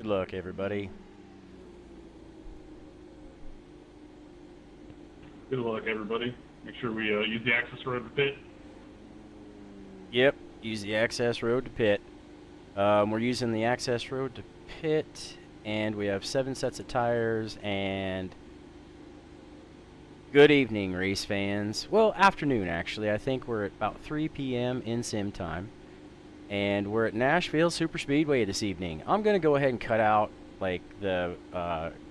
Good luck, everybody. Good luck, everybody. Make sure we use the access road to pit. Yep, use the access road to pit. We're using the access road to pit, and we have 7 sets of tires, and good evening, race fans. Well, afternoon, actually. I think we're at about 3 p.m. in sim time, and we're at Nashville Super Speedway this evening. I'm going to go ahead and cut out, like, the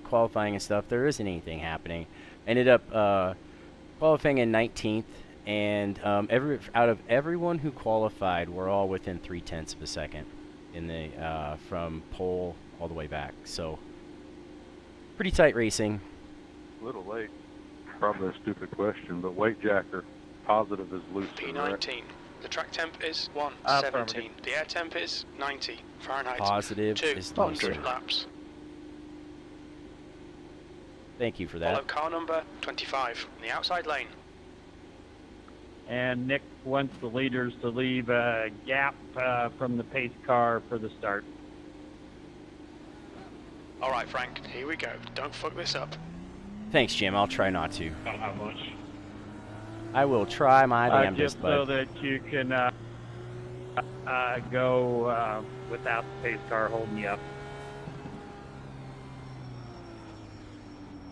qualifying and stuff. There isn't anything happening. Ended up qualifying in 19th, and out of everyone who qualified, we're all within 0.3 of a second in the from pole all the way back. So pretty tight racing. A little late. Probably a stupid question, but weight jacker positive is loose. P19. Right? The track temp is 117. The air temp is 90 Fahrenheit. Positive is 200 laps. Thank you for that. Follow car number 25 in the outside lane. And Nick wants the leaders to leave a gap from the pace car for the start. All right, Frank, here we go. Don't fuck this up. Thanks, Jim. I'll try not to. Not how much. I will try my damnedest, just so that you can go without the pace car holding you up.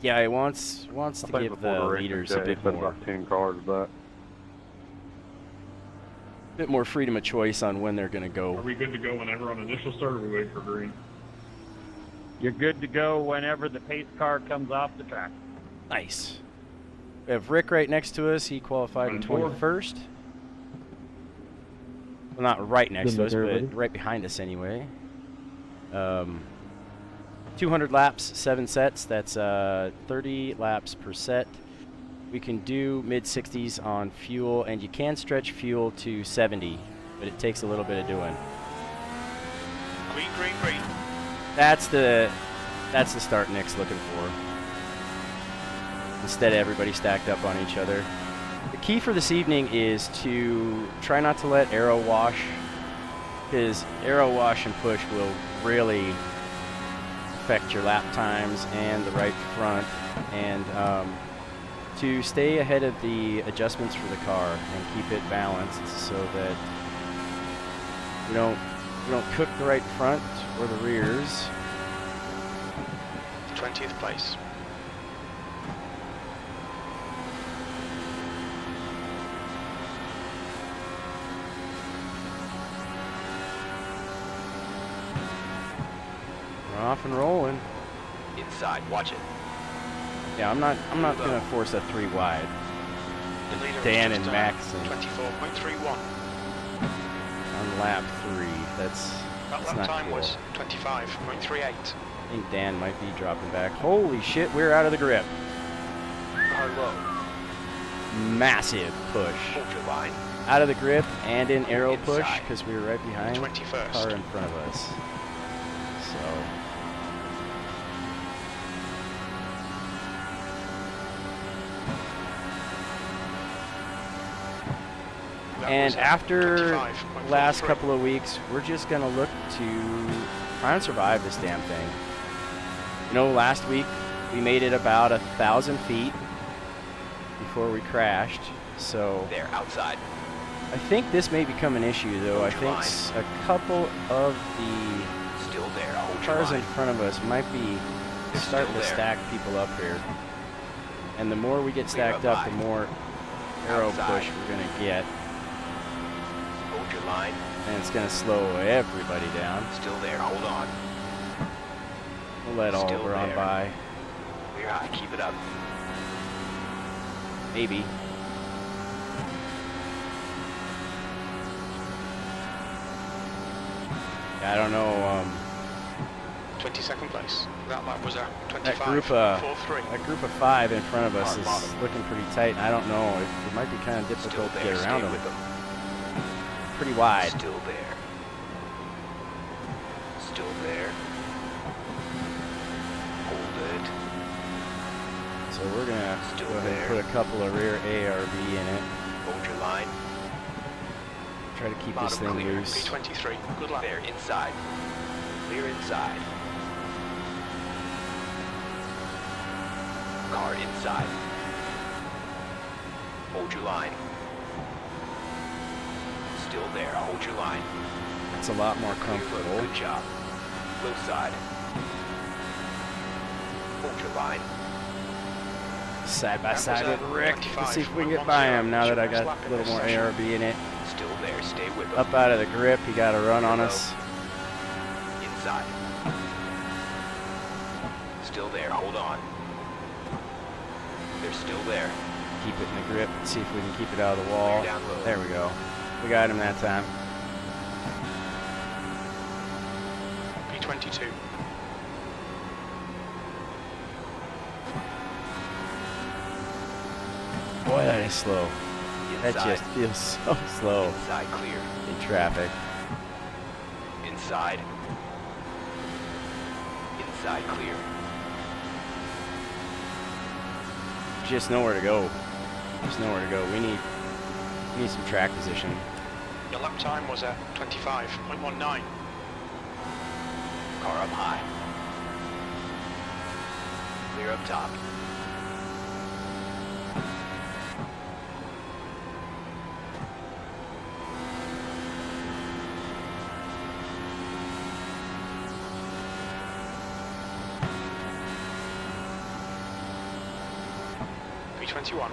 Yeah, he wants to give the leaders a bit more. About 10 cars back. Bit more freedom of choice on when they're going to go. Are we good to go whenever on initial start, or are we waiting for green? You're good to go whenever the pace car comes off the track. Nice. We have Rick right next to us. He qualified in 21st. Well, not right next to us, but right behind us anyway. 200 laps, 7 sets. That's 30 laps per set. We can do mid-60s on fuel, and you can stretch fuel to 70, but it takes a little bit of doing. Green, green, green. That's the start Nick's looking for. Instead of everybody stacked up on each other. The key for this evening is to try not to let aero wash, because aero wash and push will really affect your lap times and the right front, and to stay ahead of the adjustments for the car and keep it balanced so that we don't cook the right front or the rears. 20th place. We're off and rolling. Inside, watch it. Yeah, I'm not gonna force a 3 wide. The leader Dan is and just, Max and 24.31. on lap 3. That's That lap not time cool. was 25.38. I think Dan might be dropping back. Holy shit, we're out of the grip. Low. Massive push. Ultra line. Out of the grip and in aero Inside. push because we were right behind the 21st. car in front of us. So and after the last couple of weeks, we're just going to look to try and survive this damn thing. You know, last week we made it about 1,000 feet before we crashed. So They're outside. I think this may become an issue, though. I think a couple of the Still there. Hold cars in front of us might be starting to stack people up here. And the more we get stacked up, the more aero push we're going to get. Hold your line. And it's going to slow everybody down. Still there. Hold on. We'll let Oliver on by. Clear high. Keep it up. Maybe. I don't know. 22nd place. That lap was a That 25.43. group of 5 in front of us is looking pretty tight. And I don't know. It might be kind of difficult to get around them. Pretty wide. Still there. Still there. Hold it. So we're going to go ahead and put a couple of rear ARB in it. Hold your line. Try to keep this thing loose. P23. Good luck. There, inside. Clear inside. Car inside. Hold your line. Still there. Hold your line. It's a lot more Clear low. comfortable. Good job. Low side. Hold your line. Side by That side was, with Rick. Let's see if we can get 25.10. by him now that I Should got lap a in little this more session. ARB in it. Still there. Stay with them. Up out of the grip, he got a run on us. Inside. Still there. Hold on. They're still there. Keep it in the grip. Let's see if we can keep it out of the wall. Clear down low. There we go. We got him that time. P22. Boy, that is slow. That Inside. just feels so slow Inside clear. in traffic. Inside. Inside clear. Just nowhere to go. Just nowhere to go. We need some track position. Your lap time was at 25.19. Car up high. Clear up top. P21.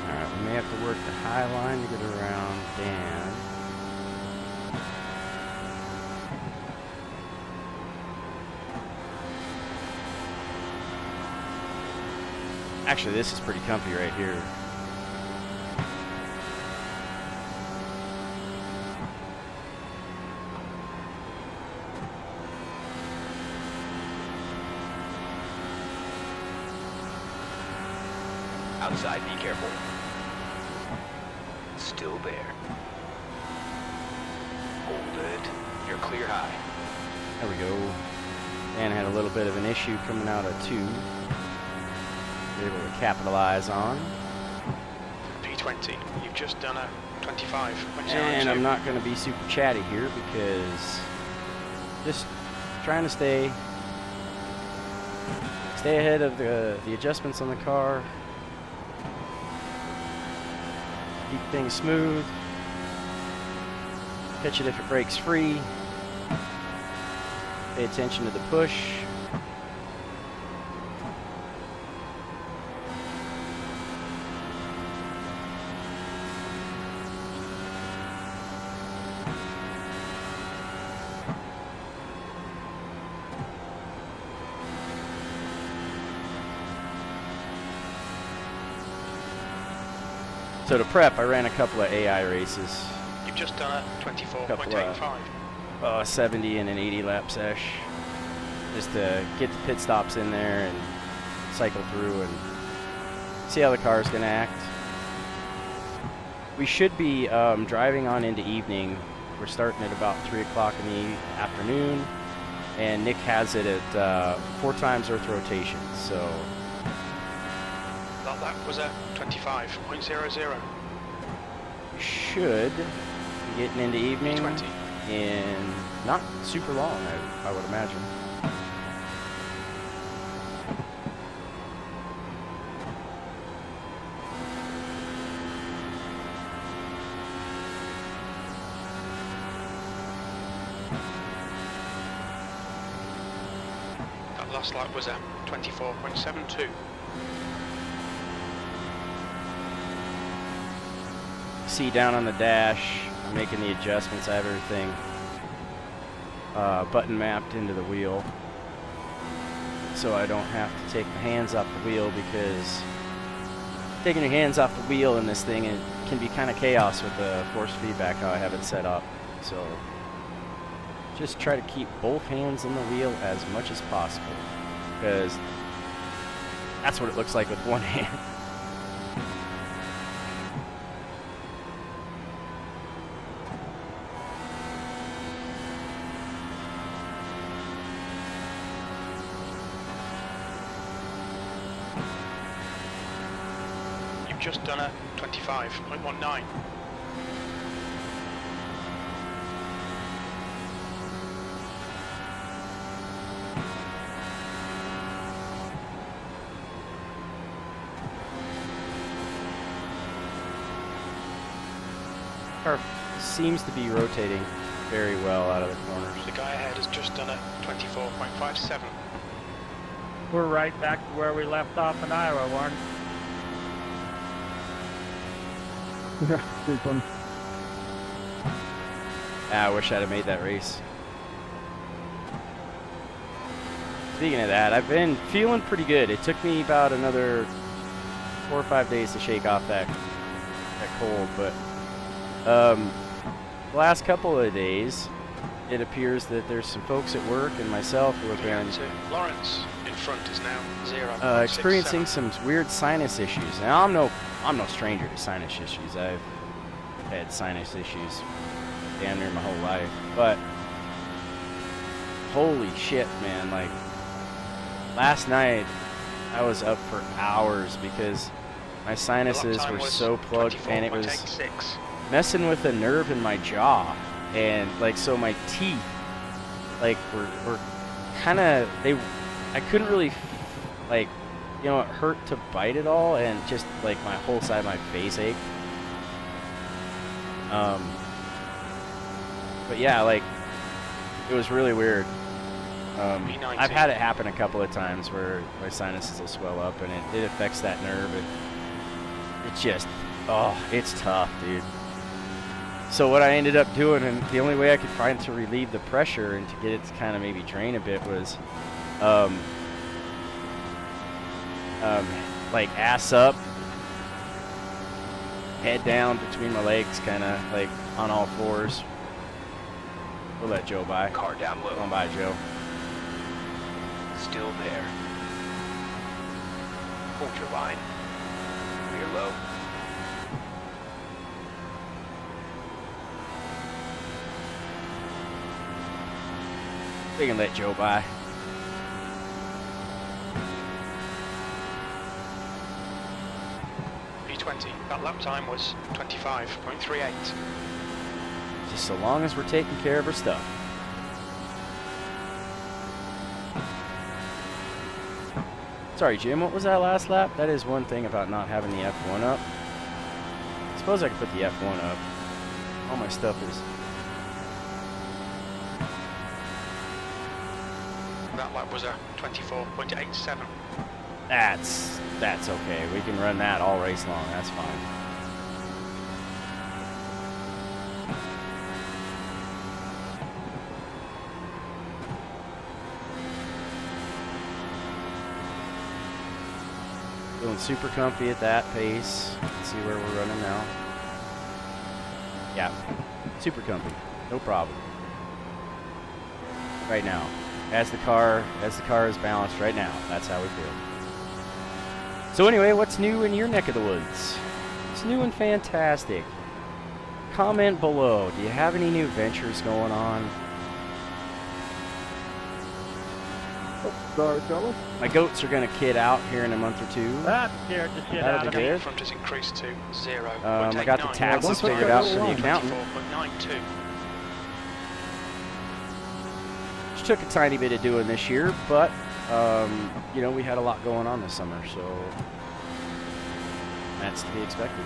Alright, we may have to work the high line to get around Dan. Actually, this is pretty comfy right here. Outside, be careful. Still there. Hold it. You're clear high. There we go. Dan had a little bit of an issue coming out of 2. Able to capitalize on. P20. You've just done a 25.02. And I'm not going to be super chatty here because just trying to stay ahead of the adjustments on the car. Keep things smooth. Pitch it if it breaks free. Pay attention to the push. So to prep, I ran a couple of AI races, You've just done a 24.85. 70 and an 80 lap sesh, just to get the pit stops in there and cycle through and see how the car's gonna act. We should be driving on into evening. We're starting at about 3 o'clock in the afternoon, and Nick has it at 4 times Earth rotation, so That lap was at 25.00. should be getting into evening P20. in not super long, I would imagine. That last lap was at 24.72. See down on the dash, I'm making the adjustments. I have everything button mapped into the wheel, so I don't have to take my hands off the wheel, because taking your hands off the wheel in this thing, it can be kind of chaos with the force feedback, how I have it set up. So just try to keep both hands on the wheel as much as possible, because that's what it looks like with one hand. You've just done a 25.19. Car seems to be rotating very well out of the corners. The guy ahead has just done a 24.57. We're right back to where we left off in Iowa, Warren. I wish I'd have made that race. Speaking of that, I've been feeling pretty good. It took me about another 4 or 5 days to shake off that cold, but the last couple of days, it appears that there's some folks at work and myself who have been Lawrence in front is now 0. experiencing some weird sinus issues. Now I'm no stranger to sinus issues. I've had sinus issues damn near my whole life, but holy shit, man! Like last night, I was up for hours because my sinuses were so plugged, and it was messing with the nerve in my jaw, and like so my teeth, like were kind of I couldn't really like, you know, it hurt to bite it all, and just like my whole side of my face ached. But yeah, like it was really weird. I've had it happen a couple of times where my sinuses will swell up, and it affects that nerve. It's just, oh, it's tough, dude. So what I ended up doing, and the only way I could find to relieve the pressure and to get it to kind of maybe drain a bit was, like ass up, head down between my legs, kind of like on all fours. We'll let Joe by. Car down low. Come on by, Joe. Still there. Hold your line. Clear low. We can let Joe by. P20. That lap time was 25.38. Just so long as we're taking care of our stuff. Sorry, Jim, what was that last lap? That is one thing about not having the F1 up. I suppose I could put the F1 up. All my stuff is... That lap was a 24.87. That's okay. We can run that all race long. That's fine. Feeling super comfy at that pace. Let's see where we're running now. Yeah, super comfy. No problem. Right now. As the car is balanced right now. That's how we feel. So anyway, what's new in your neck of the woods? It's new and fantastic. Comment below. Do you have any new ventures going on? Sorry, fellas. My goats are going to kid out here in a month or two. That scared the shit That'll out be of me. good. Front has increased to 0. I got the taxes figured out for the accountant. 24.92. Which took a tiny bit of doing this year, but you know, we had a lot going on this summer, so that's to be expected.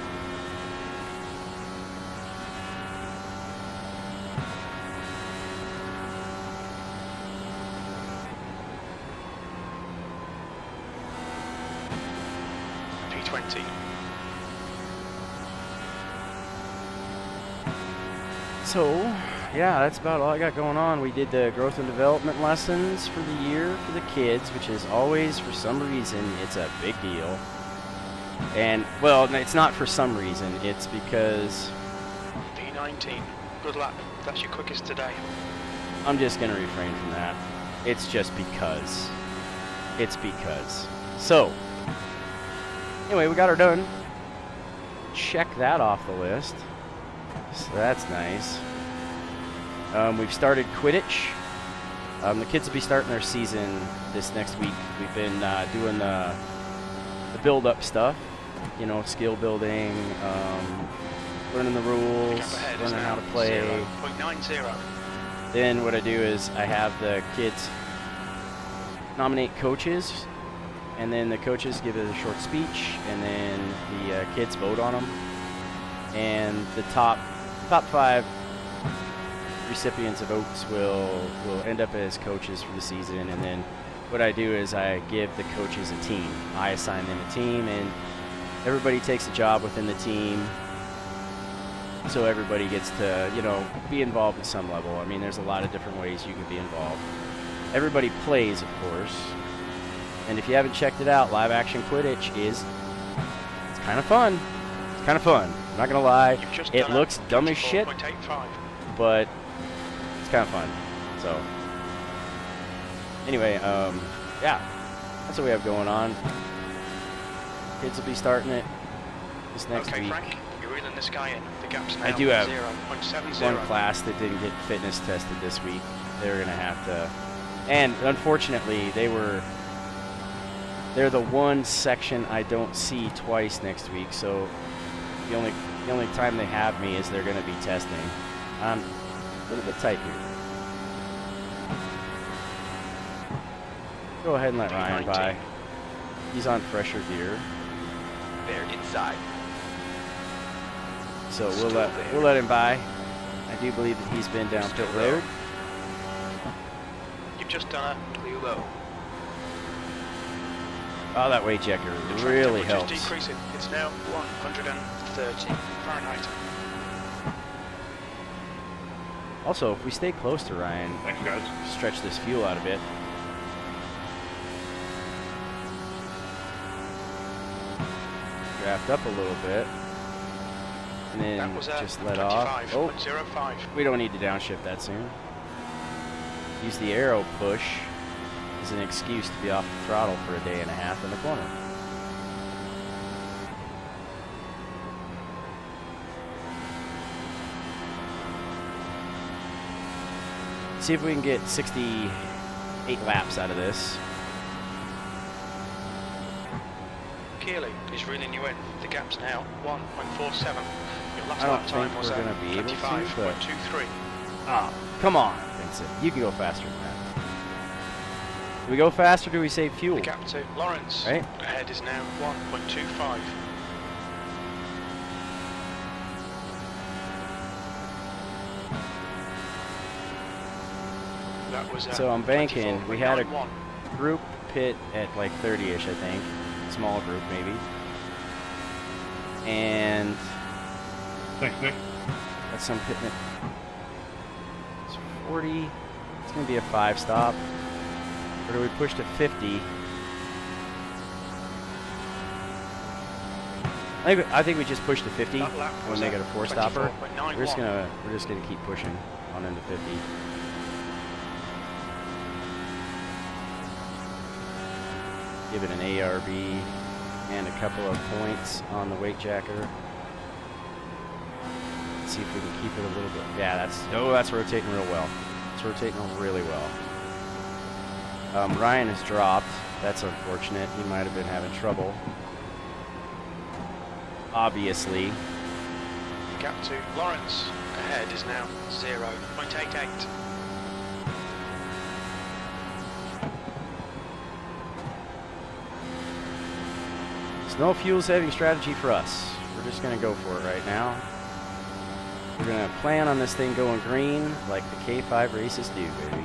P20. So, yeah, that's about all I got going on. We did the growth and development lessons for the year for the kids, which is always, for some reason, it's a big deal. And, well, it's not for some reason. It's because... P19. Good luck. That's your quickest today. I'm just going to refrain from that. It's just because. It's because. So, anyway, we got her done. Check that off the list. So that's nice. We've started Quidditch. The kids will be starting their season this next week. We've been doing the build-up stuff, you know, skill building, learning the rules, learning how to play. 0.90. Then what I do is I have the kids nominate coaches, and then the coaches give a short speech, and then the kids vote on them. And the top top 5 recipients of Oaks will end up as coaches for the season, and then what I do is I give the coaches a team. I assign them a team, and everybody takes a job within the team, so everybody gets to, you know, be involved at some level. I mean, there's a lot of different ways you can be involved. Everybody plays, of course, and if you haven't checked it out, Live Action Quidditch it's kind of fun. It's kind of fun. I'm not gonna lie. It looks dumb as shit, but it's kind of fun. So anyway, yeah, that's what we have going on. Kids will be starting it this next week. Frank, you're reeling this guy in. The gap's now I do have 0.70. one class that didn't get fitness tested this week. They're gonna have to, and unfortunately, they're the one section I don't see twice next week. So the only time they have me is they're gonna be testing. I'm a little bit tight here. Go ahead and let Ryan by. He's on fresher gear. They're inside. So we'll let him by. I do believe that he's been down pit road. You've just done a Clear low. Oh, that weight checker really helps. Is decreasing. It's now 130 Fahrenheit. Also, if we stay close to Ryan, Thanks, guys. stretch this fuel out a bit. Draft up a little bit. And then That was just let off. Oh, 25.05. we don't need to downshift that soon. Use the arrow push as an excuse to be off the throttle for a day and a half in the corner. See if we can get 68 laps out of this. Keeley is reeling you in. The gap's now 1.47. Your last I don't lap time think was we're gonna be able to, but- 25.23. Oh, come on, Vincent. You can go faster than that. Do we go fast or do we save fuel? The gap to Lawrence Right. ahead is now 1.25. That was So I'm banking. We had a 24.91. group pit at like 30-ish, I think. Small group, maybe. And Thanks, Nick. that's some pit. It's 40. It's going to be a 5-stop. Or do we push to 50? I think we just push to 50 That lap and was we make it a at 4-stopper. 24.91. We're just gonna keep pushing on into 50. Give it an ARB and a couple of points on the weight jacker. Let's see if we can keep it a little bit. Yeah, that's rotating real well. It's rotating really well. Ryan has dropped. That's unfortunate. He might have been having trouble. Obviously. The gap to Lawrence ahead is now 0.88. There's no fuel saving strategy for us. We're just gonna go for it right now. We're gonna plan on this thing going green like the K5 races do, baby.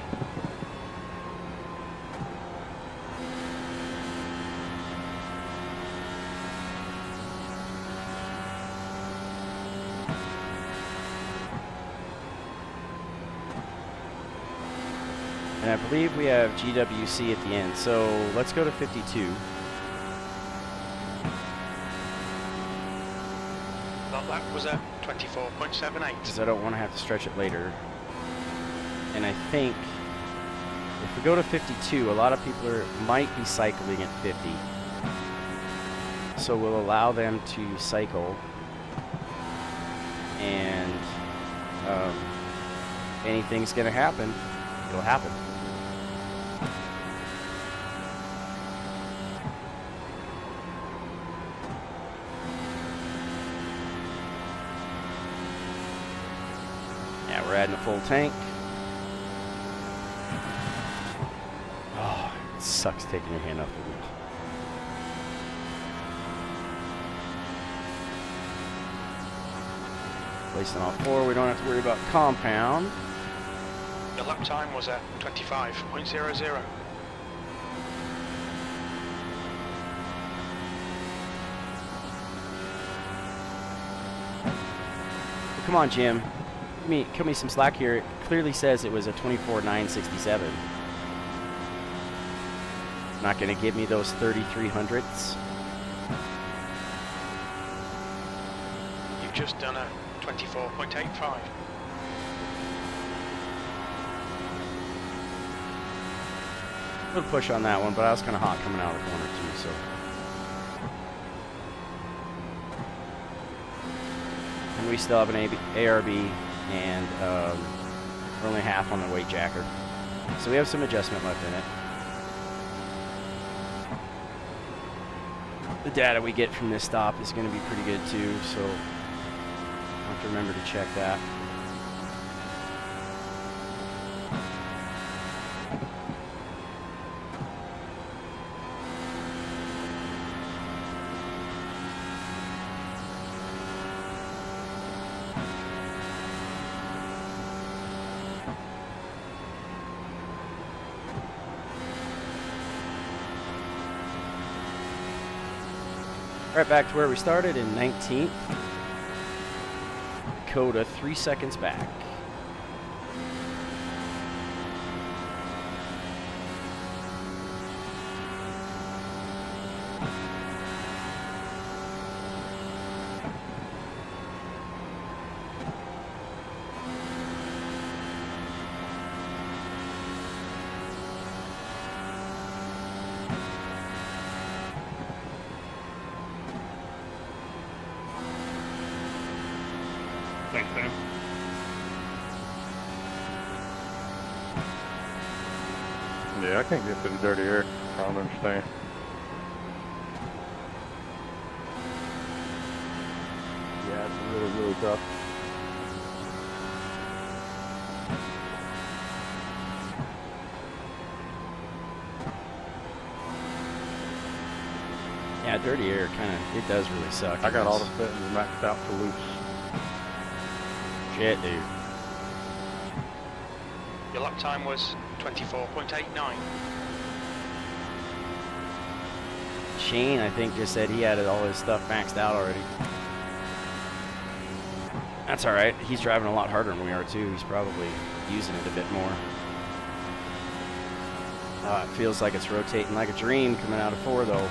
And I believe we have GWC at the end, so let's go to 52. That lap was at 24.78. Because I don't want to have to stretch it later. And I think if we go to 52, a lot of people might be cycling at 50. So we'll allow them to cycle. And anything's going to happen, it'll happen. Yeah, we're adding a full tank. Oh, it sucks taking your hand off the wheel. Placing all 4, we don't have to worry about compound. Your lap time was a 25.00. Come on, Jim. Cut me some slack here. It clearly says it was a 24.967. Not going to give me those 3300ths. You've just done a 24.85. A little push on that one, but I was kind of hot coming out of the corner too, so. And we still have an ARB, and we're only half on the weight jacker. So we have some adjustment left in it. The data we get from this stop is going to be pretty good too, so I'll have to remember to check that. Right back to where we started in 19th. Coda 3 seconds back. Thanks, Sam. Yeah, I can't get through the dirty air. I don't understand. Yeah, it's really, really tough. Yeah, dirty air it does really suck. I got all the settings maxed out for loose. Shit, dude. Your lap time was 24.89. Shane, I think, just said he had all his stuff maxed out already. That's alright. He's driving a lot harder than we are, too. He's probably using it a bit more. It feels like it's rotating like a dream coming out of 4, though.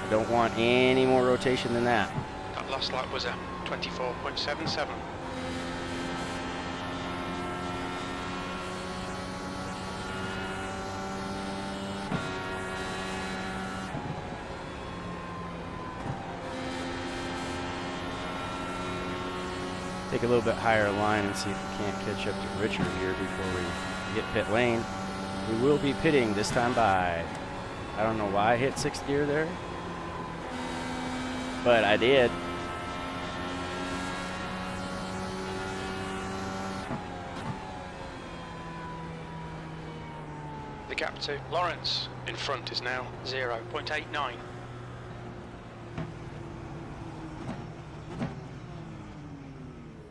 I don't want any more rotation than that. That last lap was a 24.77. Take a little bit higher line and see if we can't catch up to Richard here before we hit pit lane. We will be pitting this time by, I don't know why I hit 6th gear there, but I did. The gap to Lawrence in front is now 0.89.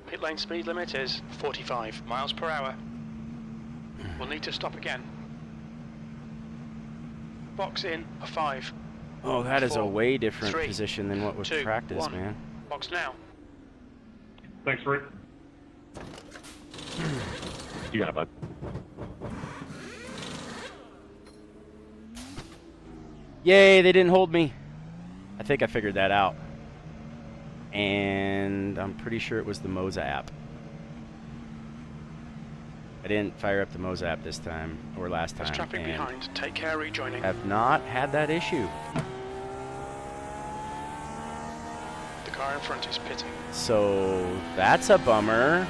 Pit lane speed limit is 45 miles per hour. We'll need to stop again. Box in a 5. Oh, that is a 4, way different 3, position than what was 2, practiced, 1. man. Box now. Thanks, Rick. You got it, bud. Yay, they didn't hold me. I think I figured that out. And I'm pretty sure it was the Moza app. I didn't fire up the Moza app this time, or last time. There's traffic and behind. Take care rejoining. have not had that issue. The car in front is pitting. So that's a bummer.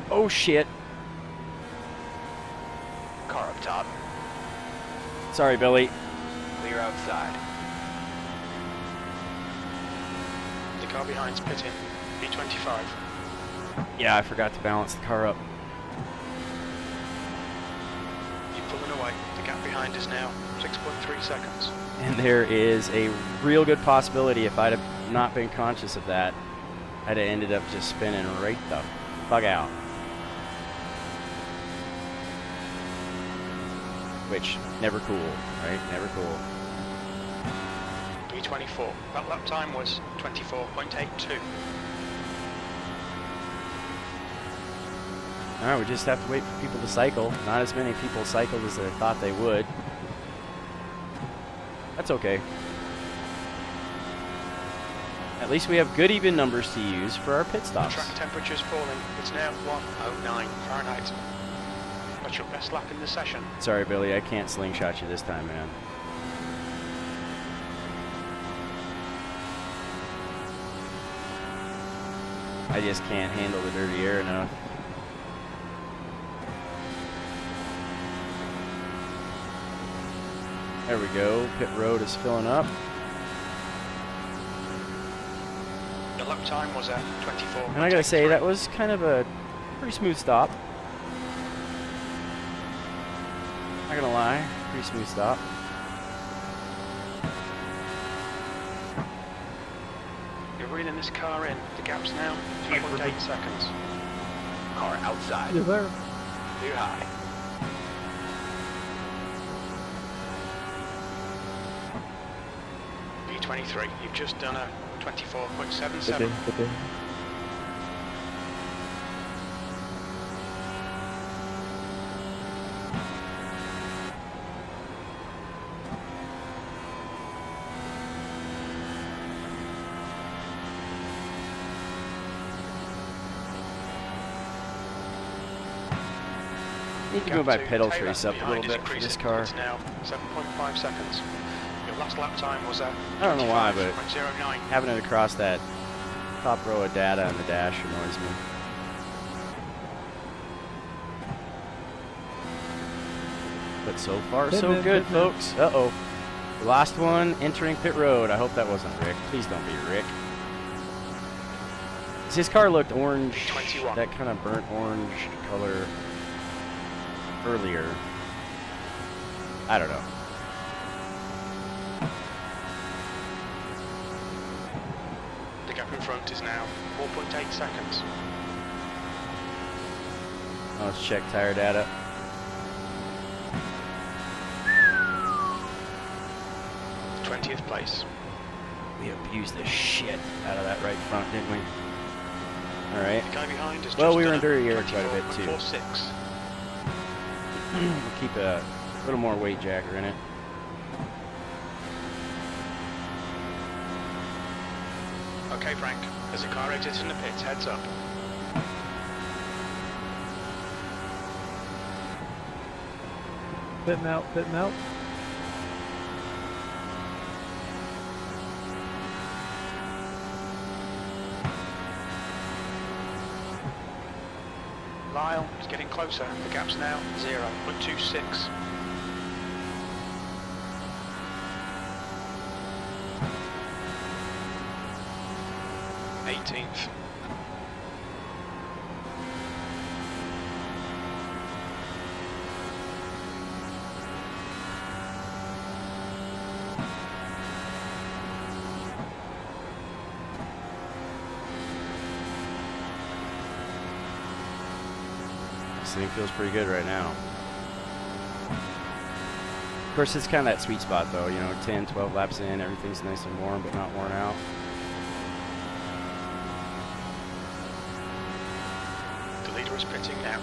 Oh shit. Car up top. Sorry, Billy. Clear outside. The car behind's pitting. B25. Yeah, I forgot to balance the car up. You pulling away. The gap behind is now 6.3 seconds. And there is a real good possibility if I'd have not been conscious of that, I'd have ended up just spinning right the fuck out. Which, never cool, right? Never cool. P24. That lap time was 24.82. Alright, we just have to wait for people to cycle. Not as many people cycled as I thought they would. That's okay. At least we have good even numbers to use for our pit stops. Track temperature's falling. It's now 109 Fahrenheit. That's your best lap in the session. Sorry, Billy, I can't slingshot you this time, man. I just can't handle the dirty air enough. There we go. Pit road is filling up. The lap time was at 24. And I gotta say, that was kind of a pretty smooth stop. Not gonna lie, pretty smooth stop. You're reeling this car in. The gap's now 2.8 seconds. Car outside. You're there. Too high. P23. You've just done a 24.77. Need to move my pedal trace up a little bit for this car. It's now 7.5 seconds. Your last lap time was at I don't know why, but 25.09. having it across that top row of data on the dash annoys me. But so far, so good, folks. Uh-oh. The last one entering pit road. I hope that wasn't Rick. Please don't be Rick. His car looked orange, 21. that kind of burnt orange color earlier. I don't know. The gap in front is now 4.8 seconds. Now let's check tire data. The 20th place. We abused the shit out of that right front, didn't we? Alright. The guy behind is Well, just we were done in dirty air quite a bit, too. 24.46. We'll keep a little more weight jacker in it. Okay, Frank. There's a car exiting the pits. Heads up. Pitting out, pitting out. Lyle is getting closer. The gap's now 0.26. Eighteenth. This thing feels pretty good right now. Of course, it's kind of that sweet spot, though. You know, 10, 12 laps in, everything's nice and warm, but not worn out. The leader is pitting now.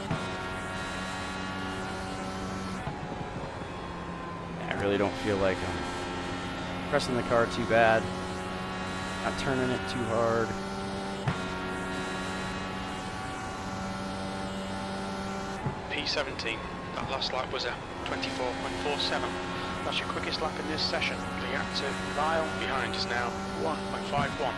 I really don't feel like I'm pressing the car too bad. Not turning it too hard. P17. That last lap was a 24.47. That's your quickest lap in this session. The gap to Lyle behind is now 1.51.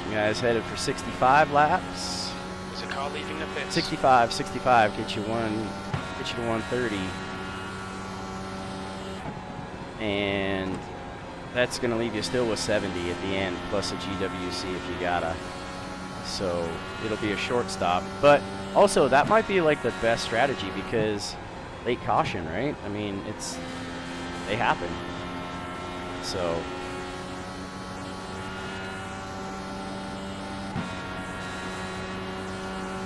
Some guys headed for 65 laps. There's a car leaving the pits. 65 get you to 130. And that's going to leave you still with 70 at the end, plus a GWC if you gotta. so it'll be a short stop. But also, that might be like the best strategy because late caution, right? I mean, they happen. So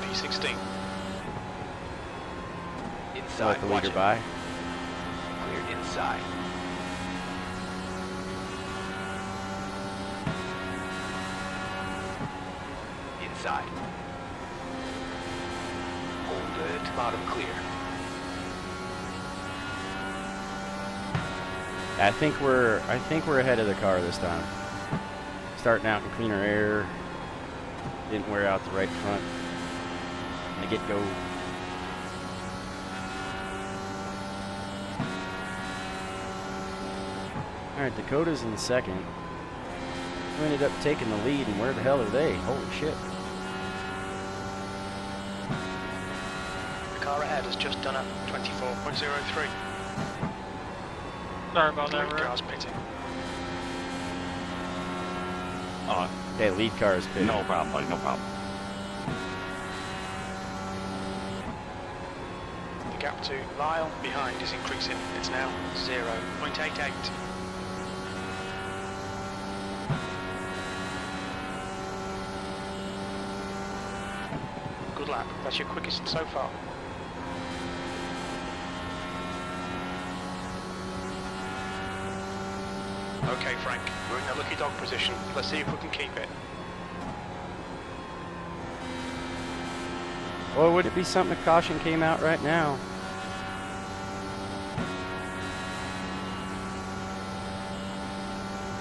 P16. let Inside. the Watch leader it. by. Cleared inside. Inside. Hold it. Bottom clear. I think we're ahead of the car this time. Starting out in cleaner air. Didn't wear out the right front. In the get-go. Alright, Dakota's in second. Who ended up taking the lead, and where the hell are they? Holy shit. The car ahead has just done a 24.03. Sorry about The that, lead Rick. car's pitting. Oh, Okay, lead car is pitting. no problem, buddy, no problem. The gap to Lyle behind is increasing. It's now 0.88. Good lap. That's your quickest so far. Okay, Frank, we're in the lucky dog position. Let's see if we can keep it. Or would it be something if caution came out right now?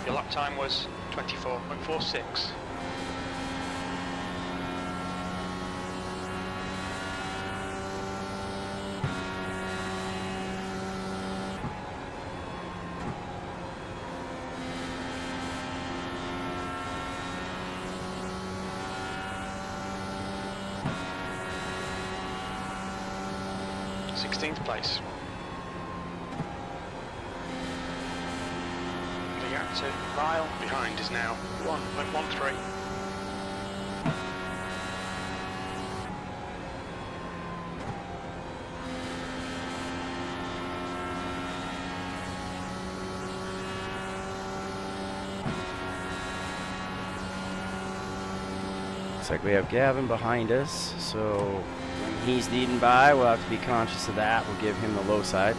Your lap time was 24.46. Place. The gap to Lyle behind is now 1.13. Looks like we have Gavin behind us, so when he's leading by, we'll have to be conscious of that. We'll give him the low side.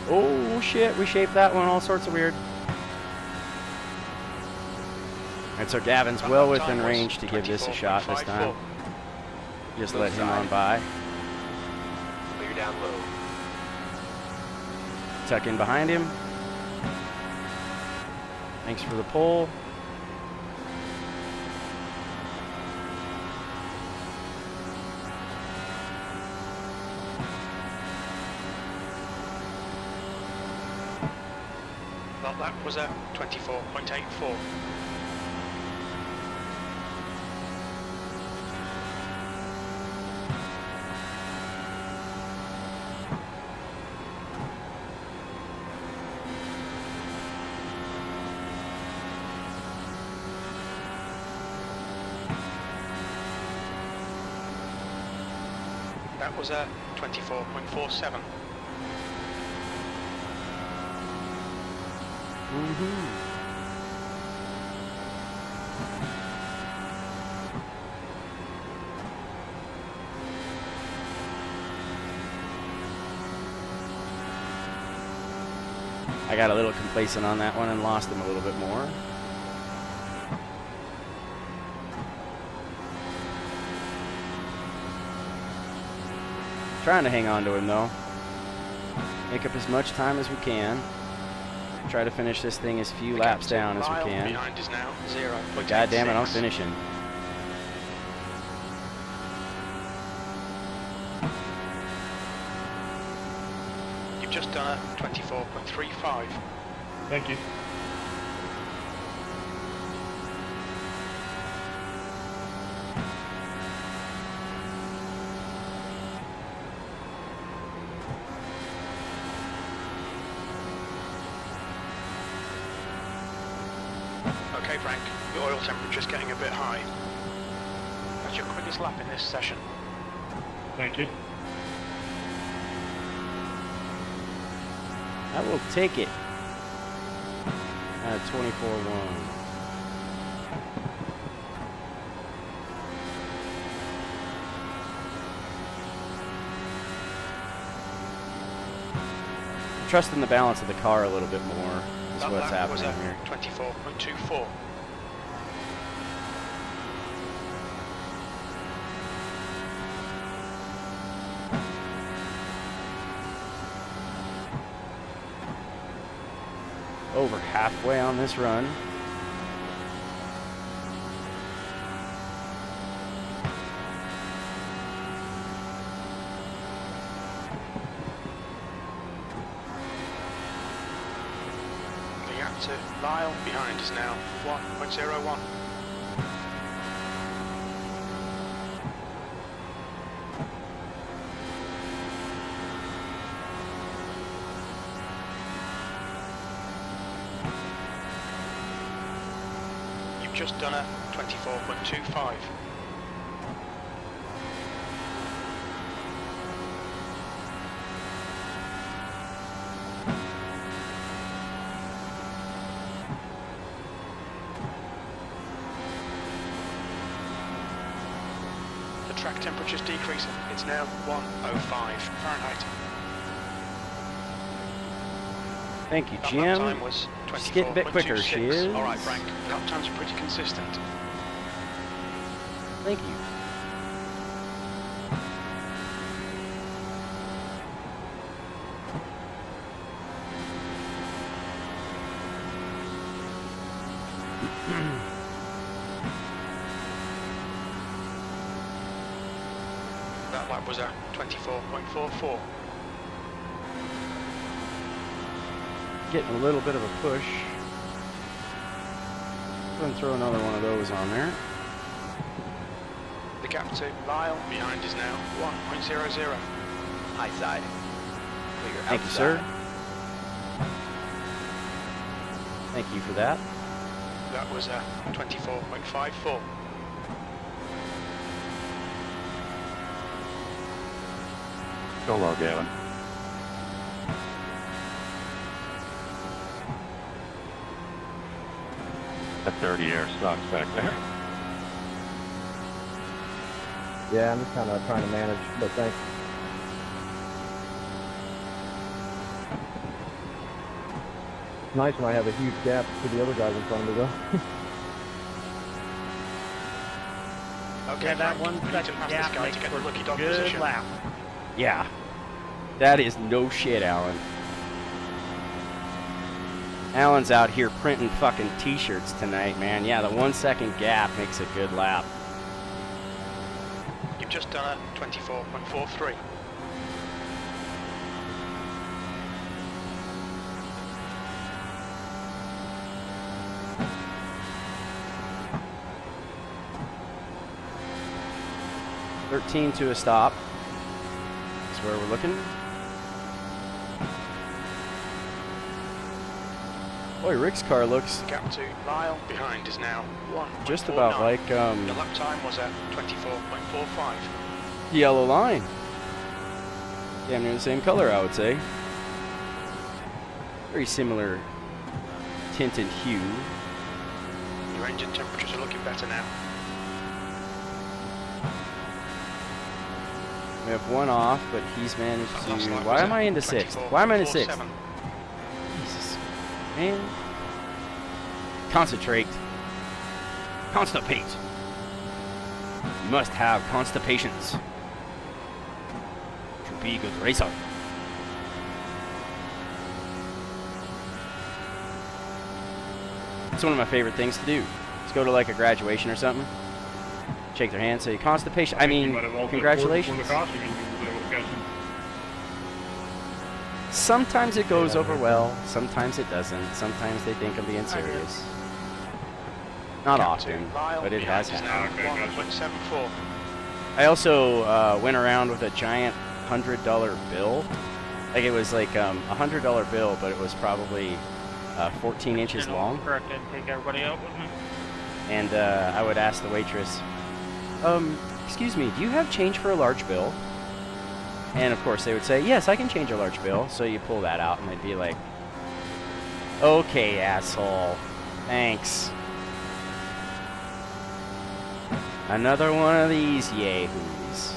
Oh shit, we shaped that one all sorts of weird. Alright, so Gavin's well within range to give this a shot this time. Just let him on by. Clear down low. Tuck in behind him. Thanks for the pull. Well, that was a 24.84. That was a 24.47. I got a little complacent on that one and lost him a little bit more. Trying to hang on to him though. Make up as much time as we can. Try to finish this thing as few laps down as we can. Behind is now 0.86. God damn it, I'm finishing. You've just done a 24.35. Thank you. Okay, Frank, your oil temperature's getting a bit high. That's your quickest lap in this session. Thank you. I will take it. 24-1. Trusting the balance of the car a little bit more is That what's lap was happening here. at 24.24. Over halfway on this run. The gap to Lyle behind is now 1.01. You've just done a 24.25. The track temperature's decreasing. It's now 105 Fahrenheit. Thank you, That lap Jim. time was She's getting a bit quicker, she 24.26. is. All right, Frank. Lap times are pretty consistent. Thank you. That lap was at 24.44. Getting a little bit of a push. Go and throw another one of those on there. The gap to Lyle behind is now 1.00. High side. Clear Thank you, outside. sir. Thank you for that. That was at 24.54. Go low, Gavin. That 30 air sucks back there. Yeah, I'm just kind of trying to manage, but thanks. It's nice when I have a huge gap to the other guys in front of me, though. Okay, Yeah, that Frank, one you need to second pass gap this guy makes to get for the lucky dog good position. lap. Yeah. That is no shit, Alan. Alan's out here printing fucking t-shirts tonight, man. Yeah, the 1 second gap makes a good lap. You've just done a 24.43. .13 to a stop. That's where we're looking. Boy, Rick's car looks The gap to Lyle behind is now 1.49. just about like The lap time was at 24.45. the yellow line. Damn near the same color, I would say. Very similar tint and hue. Your engine temperatures are looking better now. We have one off, but he's managed That to... last lap Why was am I at into sixth? Why am I into sixth? 24.47. Jesus. Man. Concentrate. Constipate. You must have constipations to be a good racer. It's one of my favorite things to do. Let's go to like a graduation or something. Shake their hand, say constipation. I You mean, might have also congratulations. for the caution, you would have guessed. Sometimes it goes over well, sometimes it doesn't. Sometimes they think I'm being serious. Not Gap often, to Lyle but it has behind is happened. now Okay, gotcha. 1.74. I also went around with a giant $100 bill. Like it was like a $100 bill, but it was probably 14 inches long. Correct, and take everybody out with me. And I would ask the waitress, excuse me, do you have change for a large bill? And of course they would say, yes, I can change a large bill. So you pull that out and they'd be like, okay, asshole, thanks. Another one of these yahoos.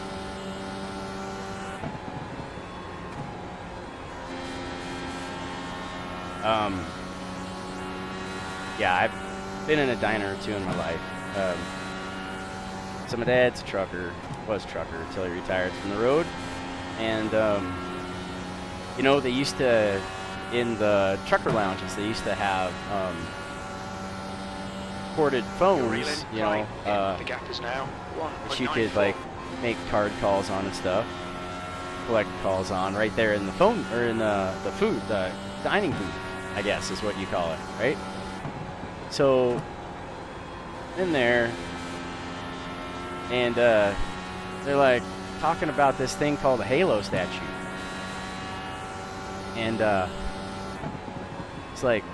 Yeah, I've been in a diner or two in my life. So my dad's a trucker, was a trucker until he retired from the road. And, you know, they used to, in the trucker lounges, they used to have ported phones, you know, the gap is now which you could, like, make card calls on and stuff. Collect calls on right there in the phone, or in the dining booth, I guess is what you call it, right? So, in there, and they're like talking about this thing called a Halo statue. And it's like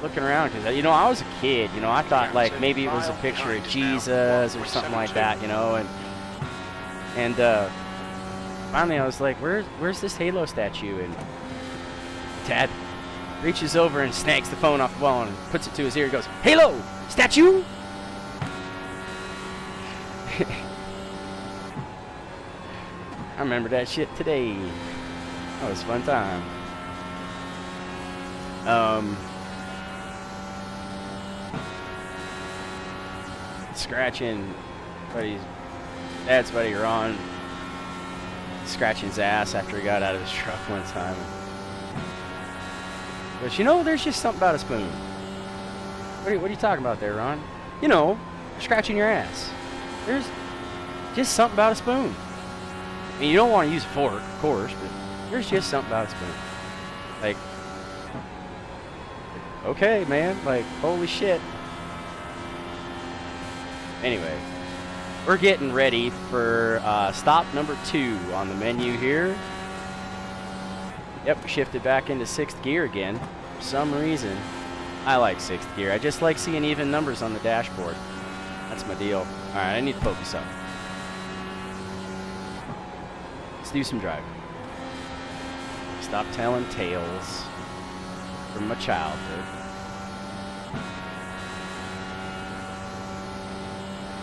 looking around, because, you know, I was a kid, you know, I thought like maybe it was a picture of Jesus or something like that, you know, and finally I was like, where's this Halo statue? And Dad reaches over and snags the phone off the wall and puts it to his ear and goes, Halo statue! I remember that shit today. That was a fun time. Scratching Dad's buddy Ron, scratching his ass after he got out of his truck one time. But you know, there's just something about a spoon. What are you talking about there, Ron? You know, scratching your ass. There's just something about a spoon. I mean, you don't want to use a fork, of course, but there's just something about a spoon. Like, okay, man, like, holy shit. Anyway, we're getting ready for stop number 2 on the menu here. Yep, we shifted back into 6th gear again. For some reason, I like 6th gear. I just like seeing even numbers on the dashboard. That's my deal. Alright, I need to focus up. Let's do some driving. Stop telling tales from my childhood.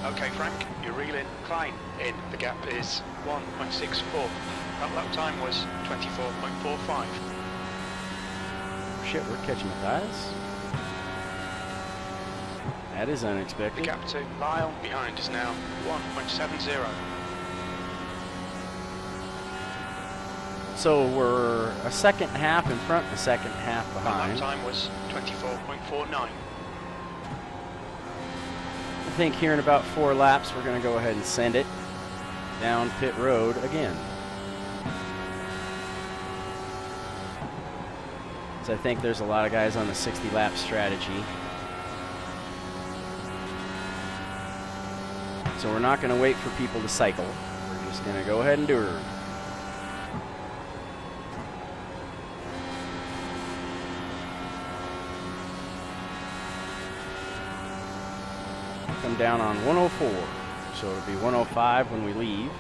Okay, Frank, you reel in, climb in. The gap is 1.64. That lap time was 24.45. Shit, we're catching the tires. That is The unexpected. gap to Lyle behind is now 1.70. So we're a second half in front and a second half That behind. lap time was 24.49. I think here in about 4 laps, we're going to go ahead and send it down pit road again. So I think there's a lot of guys on the 60 lap strategy. So we're not going to wait for people to cycle. We're just going to go ahead and do her. Come down on 104. So it'll be 105 when we leave.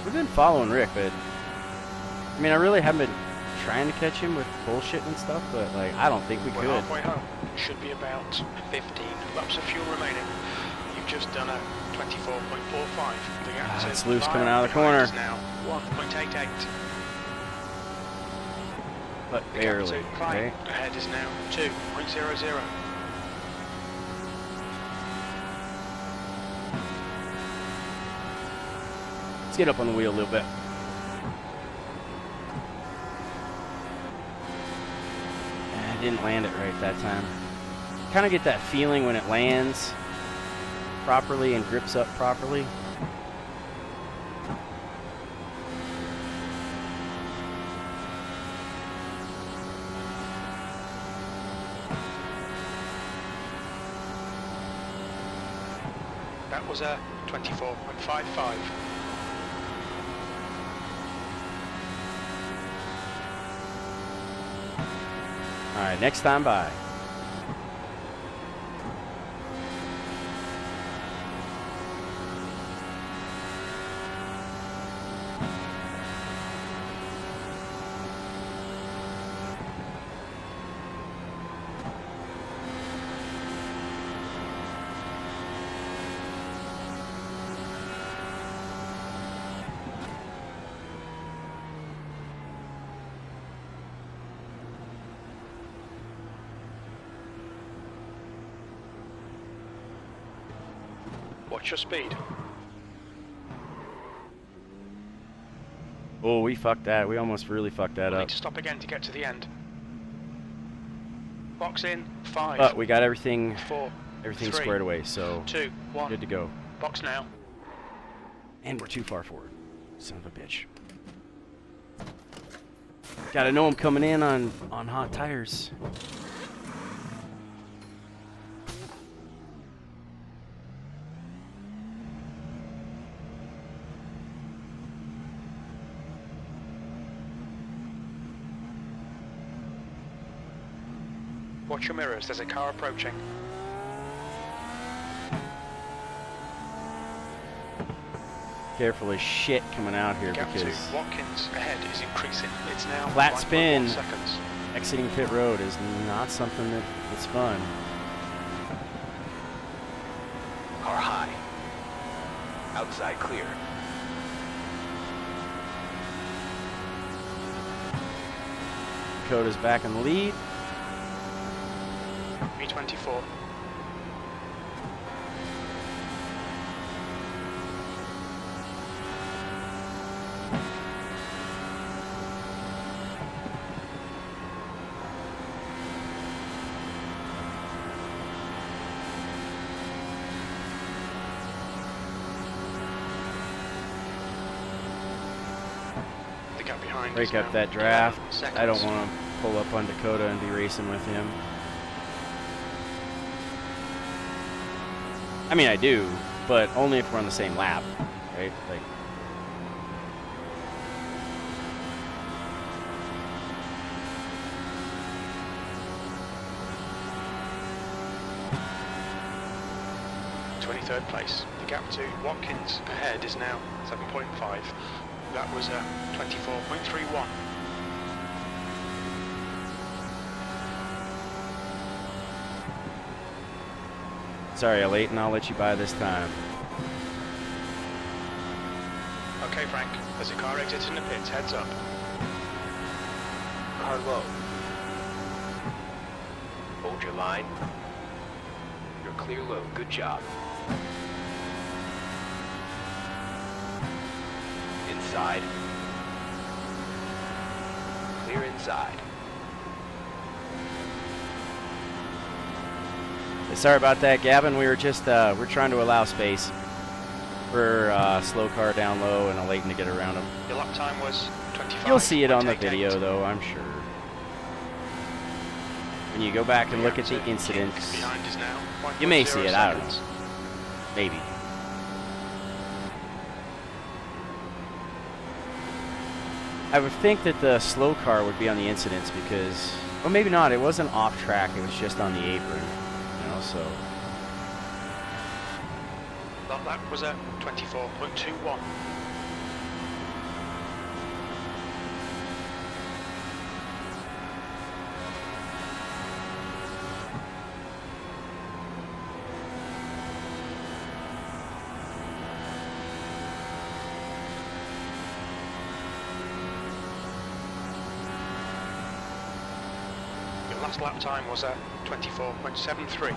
We've been following Rick, but I mean, I really haven't been trying to catch him with bullshit and stuff, but like, I don't think we We're could. halfway home. Should be about 15 laps of fuel remaining. You've just done a 24.45. The gap to It's loose Lyle coming out of the behind corner. is now 1.88. But The barely. gap to Clyde Okay? ahead is now 2.00. Let's get up on the wheel a little bit. I didn't land it right that time. Kind of get that feeling when it lands properly and grips up properly. That was a 24.55. All right, next time by. Watch your speed. Oh, we fucked that. We almost really fucked that We'll up. need to stop again to get to the end. Box in, 5. But we got everything 4, everything 3, squared away, so 2, 1. good to go. Box now. And we're too far forward. Son of a bitch. Gotta know I'm coming in on hot tires. Watch your mirrors, there's a car approaching. Careful as shit coming out here Gap because 2, Watkins ahead is increasing. It's now Flat 5.1 spin. seconds. exiting pit road is not something that's fun. Car high. Outside clear. Dakota's back in the lead. B24. The gap behind Break is up now that draft. 11 seconds. I don't want to pull up on Dakota and be racing with him. I mean, I do, but only if we're on the same lap, right? Like, Third place. The gap to Watkins ahead is now 7.5. That was 24.31. sorry, Leighton, I'll let you by this time. Okay, Frank. There's a car exiting the pits. Heads up. Car low. Hold your line. You're clear low. Good job. Inside. Clear inside. Sorry about that, Gavin. We were just we're trying to allow space for slow car down low and a Leighton to get around him. Your lap time was 25. You'll see it on the video, though, I'm sure. When you go back and look at the incidents, Behind is now you may see it. I don't know. seconds. Maybe. I would think that the slow car would be on the incidents because, well, maybe not. It wasn't off track. It was just on the apron, you know. So That lap was at 24.21. Your last lap time was at 24.73.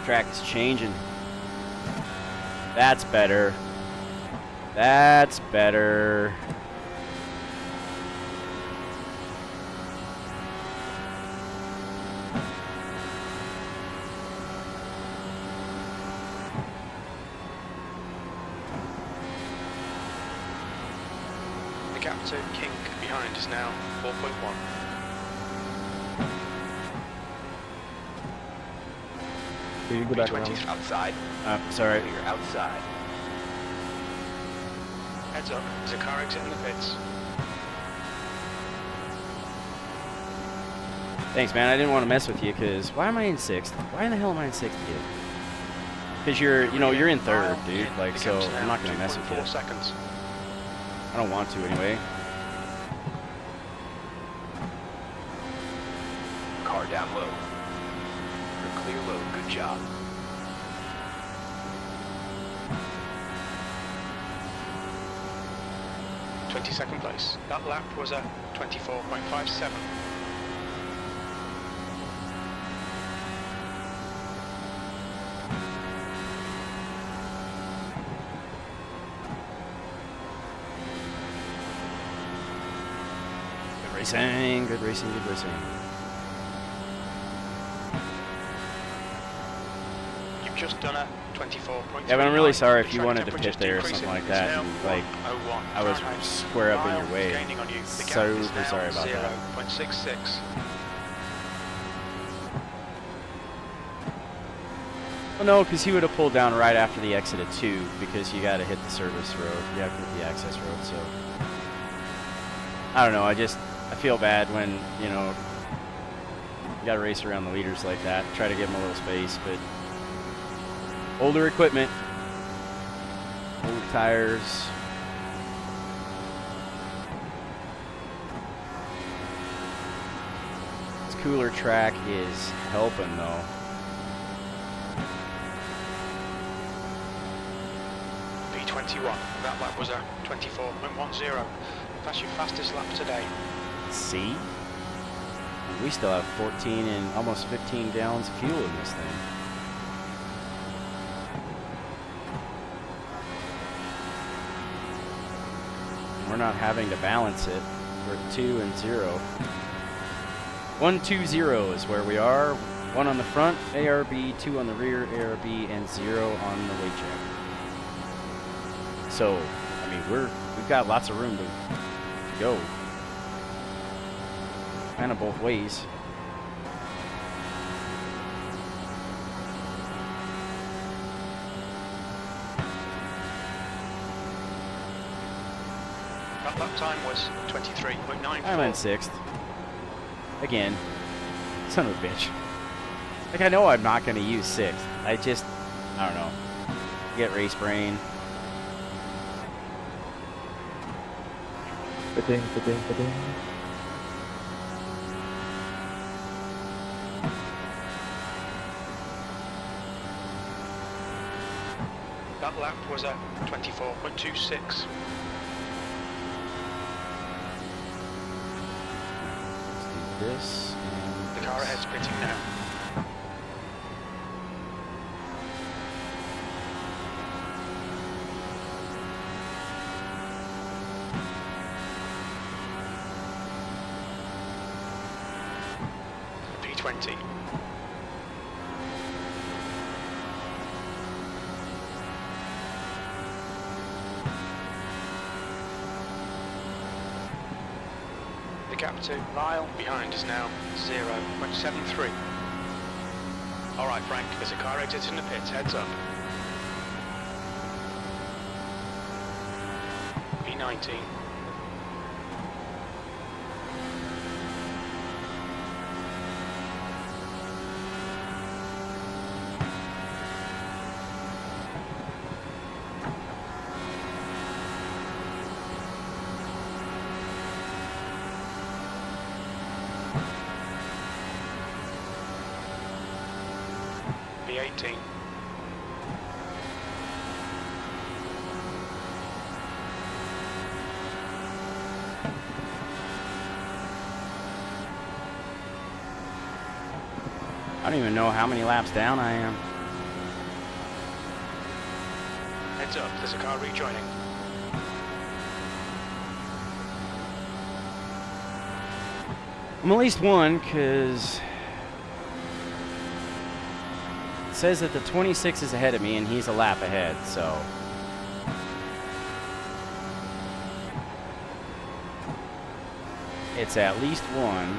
track is changing. That's better. That's better. The gap to King behind is now 4.1. So you go back around. B23 Outside. Sorry. Clear outside. Heads up, there's a car exiting the pits. Thanks, man. I didn't want to mess with you because why am I in 6th? Why in the hell am I in 6th again? Because you're in 3rd, dude. Like, so I'm not gonna mess with you. 4 seconds. I don't want to anyway. Car down low. You're clear low. Good job. Second place. That lap was a 24.57. Good racing, good racing, good racing. You've just done a 24.3. Yeah, but I'm really sorry if you The wanted to track pit there or temperature's something like decreasing. that. It's Like, now 101 I was Fahrenheit. square up in your Miles way. gaining on you. The gap Super is now sorry about that. 0.66. Well, no, because he would have pulled down right after the exit of 2 because you got to hit the service road. You have to hit the access road, so. I don't know, I feel bad when, you know, you got to race around the leaders like that. Try to give them a little space, but older equipment, older tires. This cooler track is helping, though. P21. That lap was a 24.10. That's your fastest lap today. See? We still have 14 and almost 15 gallons of fuel in this thing. We're not having to balance it. We're at 2 and 0. 1, 2, 0 is where we are. 1 on the front, ARB, 2 on the rear, ARB, and 0 on the weight jack. So, I mean, we've got lots of room to go. Kind of both ways. That lap time was 23.94. I'm in 6th. Again. Son of a bitch. Like, I know I'm not going to use 6th. I don't know. Get race brain. Ba-ding, ba-ding, ba-ding. That lap was a 24.26. Let's do this. And The car ahead's pitting now. P20. The gap to Lyle behind is now 0.73. Alright Frank, there's a car exiting the pits, heads up. P19. P18. I don't even know how many laps down I am. Heads up, there's a car rejoining. I'm at least 1 because it says that the 26 is ahead of me and he's a lap ahead, so. It's at least 1.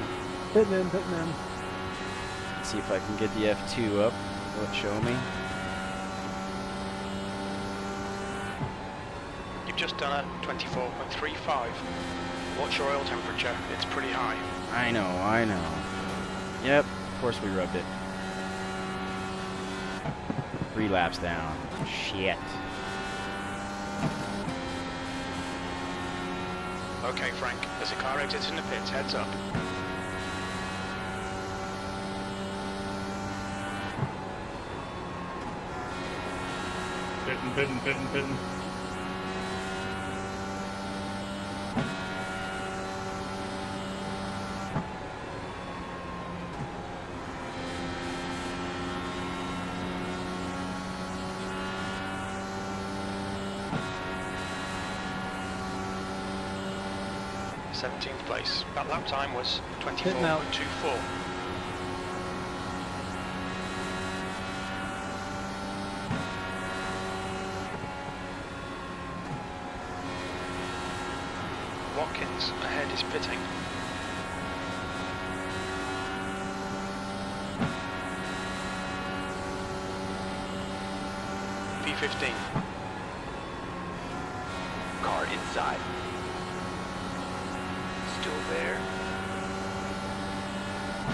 Hitting in. Let's see if I can get the F2 up. Will it show me? You've just done a 24.35. Watch your oil temperature, it's pretty high. I know. Yep, of course we rubbed it. 3 laps down. Shit. Okay, Frank, there's a car exiting the pits, heads up. Pitting. 17th place. That lap time was Hitting out. 24.24. Watkins ahead is pitting. P15. Car inside. Still there.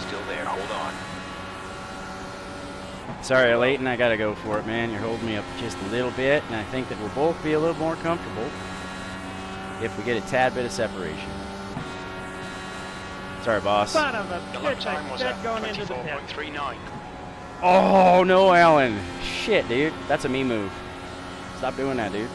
Still there. Hold on. Sorry, Leighton, I gotta go for it, man. You're holding me up just a little bit, and I think that we'll both be a little more comfortable if we get a tad bit of separation. Sorry, boss. Son of a The lap bitch, time I was said at going into the pit. 24.39. Oh, no, Alan. Shit, dude. That's a me move. Stop doing that, dude.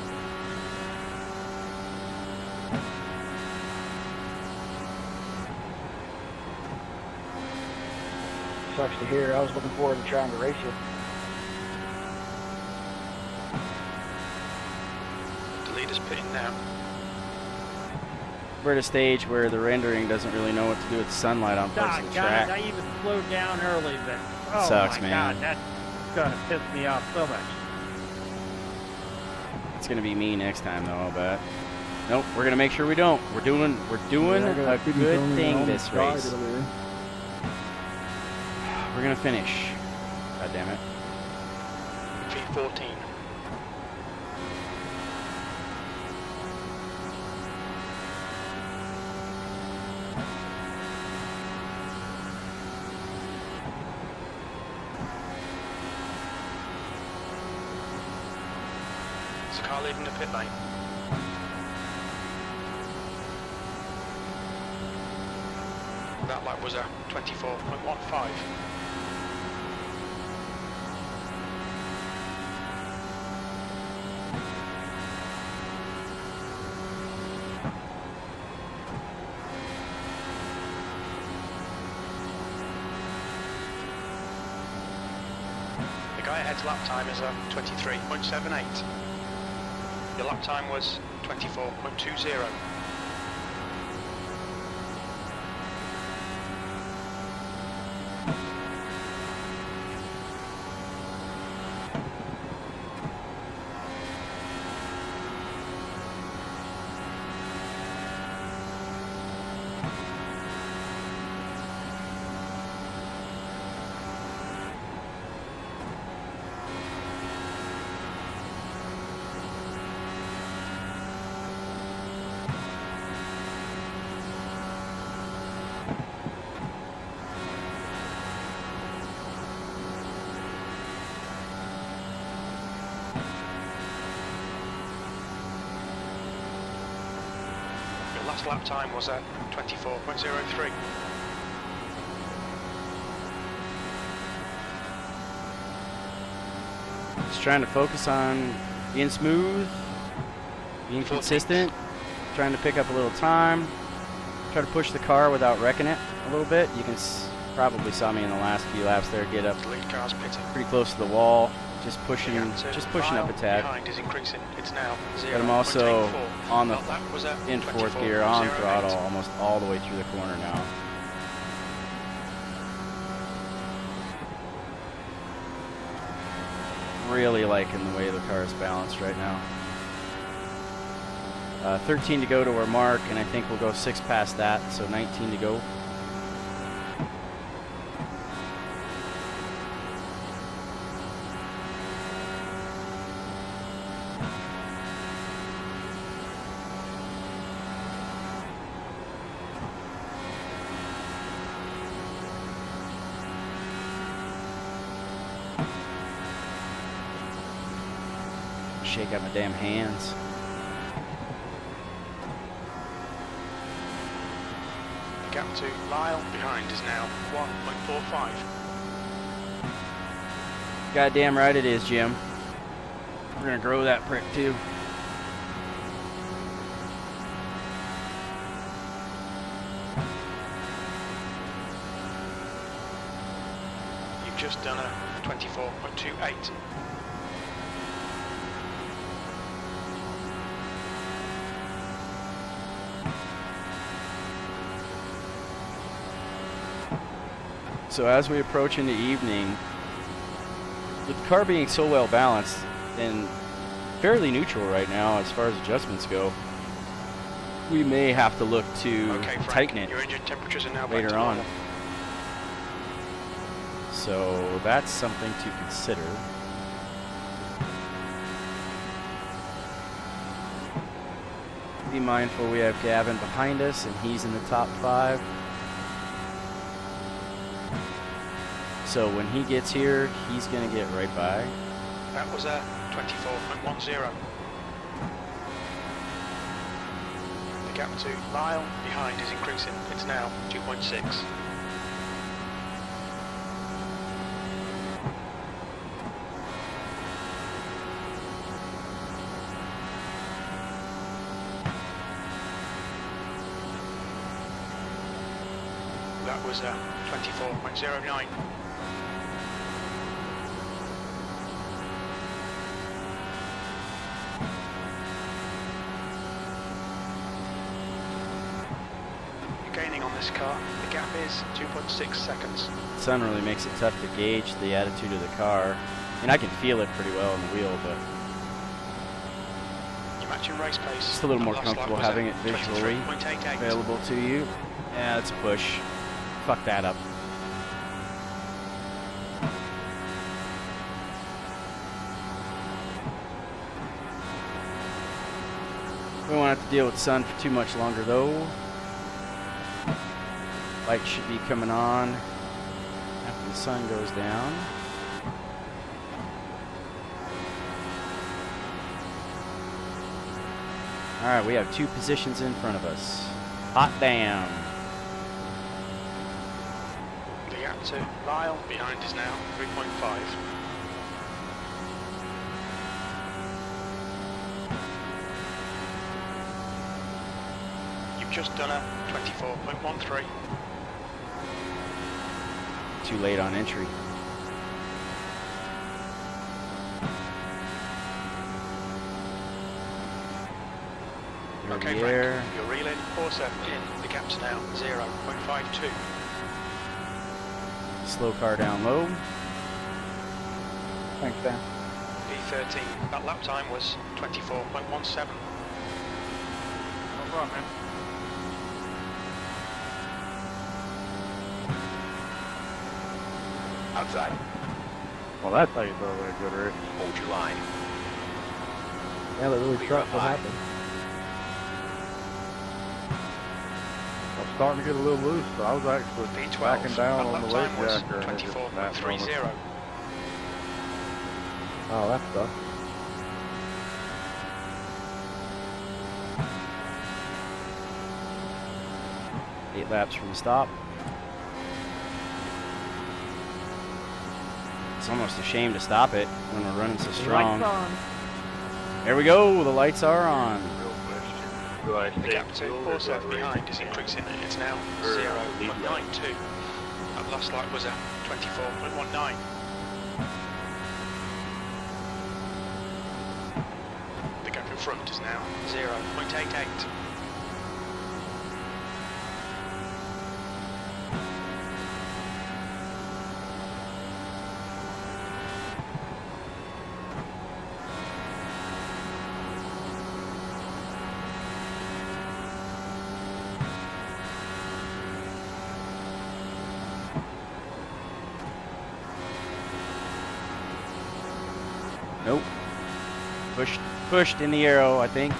Sucks to hear. I was looking forward to trying to race you. The leader's pitting now. We're at a stage where the rendering doesn't really know what to do with the sunlight on parts of the Doggone it, track. I even slowed down early, but oh Sucks, my man. God, that's gonna piss me off so much. It's gonna be me next time, though, I'll bet. Nope, we're gonna make sure we don't. We're doing Yeah, I got a Speedy good Tony thing on the this side race. over there. We're gonna finish. God damn it. P14. There's a car leaving the pit lane. That lap was a 24.15. The guy ahead's lap time is a 23.78. Your lap time was 24.20. Last lap time was at 24.03. Just trying to focus on being smooth, being consistent, trying to pick up a little time, try to push the car without wrecking it a little bit. You can probably saw me in the last few laps there get up The lead car's pitting. pretty close to the wall, just The pushing gap to up a tad. behind is increasing. It's now 0.84. But I'm also on the That lap was at in fourth gear, on 24.08. throttle, almost all the way through the corner now. Really liking the way the car is balanced right now. 13 to go to our mark, and I think we'll go 6 past that, so 19 to go. shake out my damn hands. The gap to Lyle behind is now 1.45. Goddamn right it is, Jim. We're gonna grow that prick too. You've just done a 24.28. So as we approach in the evening, with the car being so well balanced and fairly neutral right now as far as adjustments go, we may have to look to Okay, Frank, tighten it your engine temperatures are now back later to on. normal. So that's something to consider. Be mindful we have Gavin behind us and he's in the top 5. So when he gets here, he's going to get right by. That was a 24.10. The gap to Lyle behind is increasing. It's now 2.6. That was a 24.09. Gaining on this car, the gap is 2.6 seconds. The sun really makes it tough to gauge the attitude of the car. And I can feel it pretty well on the wheel, but You're matching race pace. it's a little more Last lap comfortable was having at it visually 23.88. available to you. Yeah, let's push. Fuck that up. We won't have to deal with the sun for too much longer though. Light should be coming on after the sun goes down. Alright, we have 2 positions in front of us. Hot damn. The gap to Lyle behind is now 3.5. You've just done a 24.13. Too late on entry. Okay, the Frank, air. you're reeling, also in. The gap's now 0.52. Slow car down low. Thanks, Dan. P13, that lap time was 24.17. No problem, man. Outside. Well, that's how you throw away a good race. Hold your line. Yeah, that really Clear struck up what high. happened. I'm starting to get a little loose, so I was actually P12, backing down that on the lap weight time was jacker. and it just snapped on us. 24.30. Oh, that stuff. Eight laps from the stop. It's almost a shame to stop it when we're running so strong. Lights on. There we go. The lights are on. Real question. Do I The stay gap to cool or do I Forsyth race behind it is down? increasing. It's now Or, 0.92. That last lap was a 24.19. The gap in front is now 0.88. Nope. Pushed in the arrow, I think.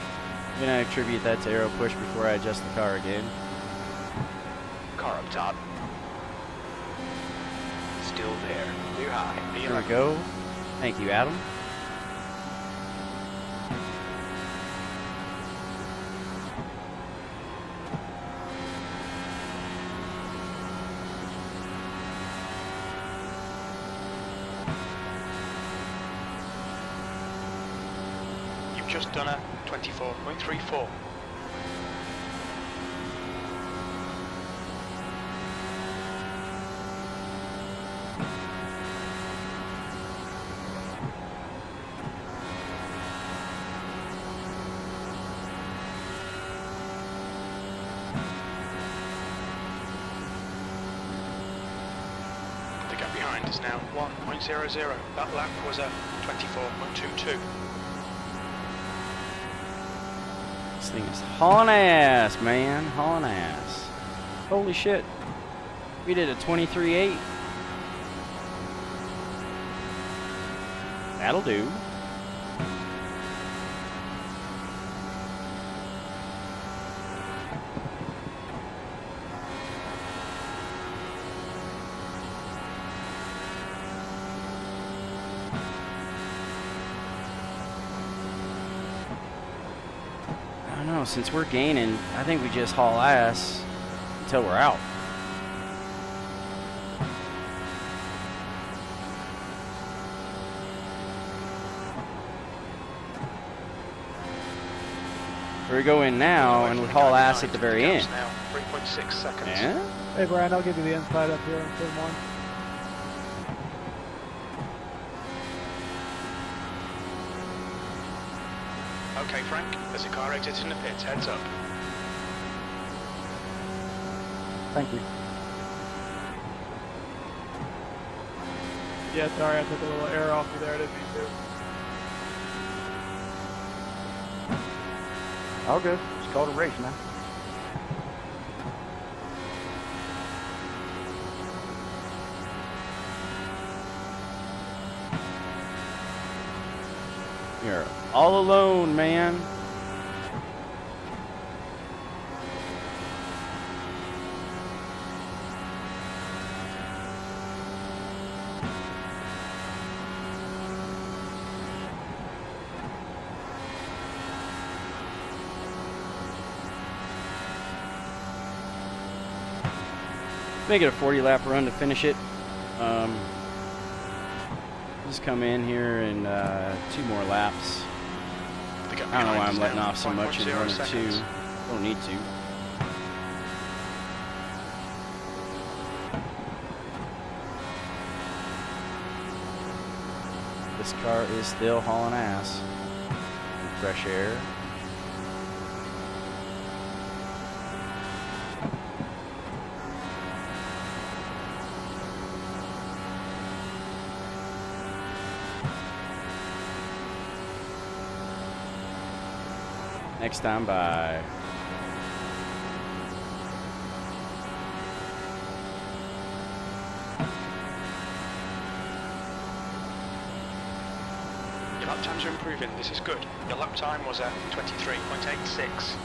I'm gonna attribute that to arrow push before I adjust the car again. Car up top. Still there. Clear high. Here we go. Thank you, Adam. just done a 24.34. The gap behind is now 1.00. That lap was a 24.22. This thing is hauling ass, man. Hauling ass. Holy shit. We did a 23.8. That'll do. I don't know, since we're gaining, I think we just haul ass until we're out. Here we go in now, and we haul ass at the very end. Now 3.6 seconds. Yeah? Hey Brian, I'll give you the inside up here on turn 1. Okay, Frank, there's a car exiting the pits. Heads up. Thank you. Yeah, sorry, I took a little air off you there. I didn't mean to. All good. It's called a race now. You're all alone, man. Make it a 40-lap run to finish it. Just come in here and 2 more laps. The gap I don't know why behind I'm is letting now off so much in 1.0 running 2. seconds. Don't need to. This car is still hauling ass. In fresh air. Next time by. Your lap times are improving. This is good. Your lap time was at 23.86.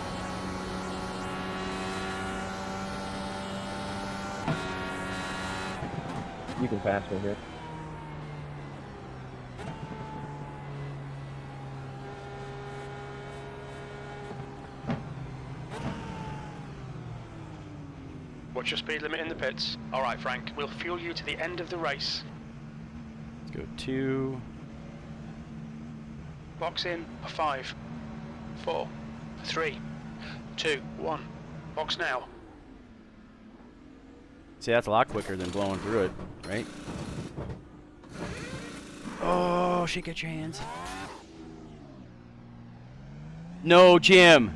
You can pass me here. What's your speed limit in the pits? All right, Frank. We'll fuel you to the end of the race. Let's go 2. Box in. A 5, 4, 3, 2, 1. Box now. See, that's a lot quicker than blowing through it, right? Oh, shake out your hands. No, Jim.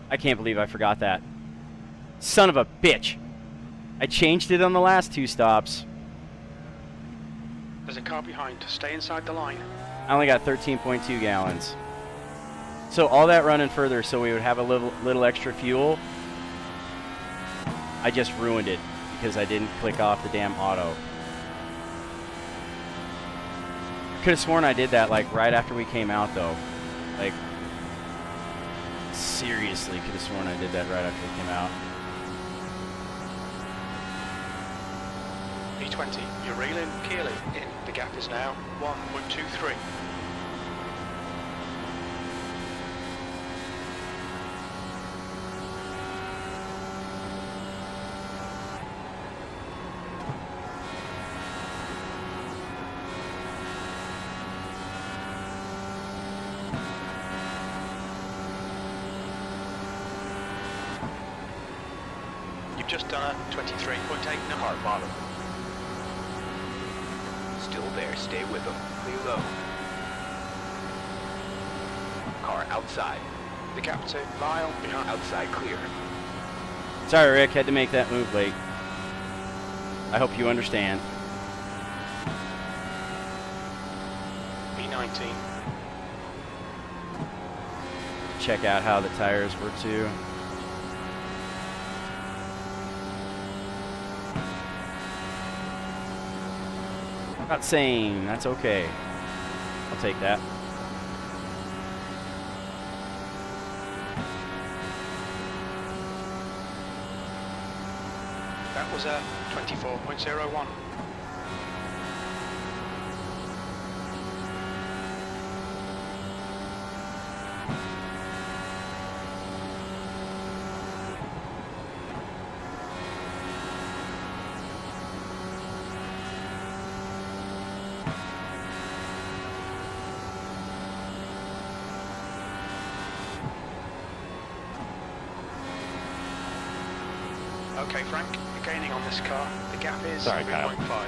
I can't believe I forgot that. Son of a bitch. I changed it on the last 2 stops. There's a car behind. Stay inside the line. I only got 13.2 gallons. So all that running further so we would have a little extra fuel. I just ruined it because I didn't click off the damn auto. Could have sworn I did that like right after we came out though. Like seriously could have sworn I did that right after we came out. P20, you're reeling, Keely in. The gap is now 1.23. just done a 23.8 now. Car bottom. Still there. Stay with them. Clear low. Car outside. The gap to Lyle behind. Outside clear. Sorry, Rick, had to make that move late. I hope you understand. B19. Check out how the tires were too. Not same, that's okay. I'll take that. That was a 24.01. Okay, Frank, you're gaining on this car. The gap is 3.5.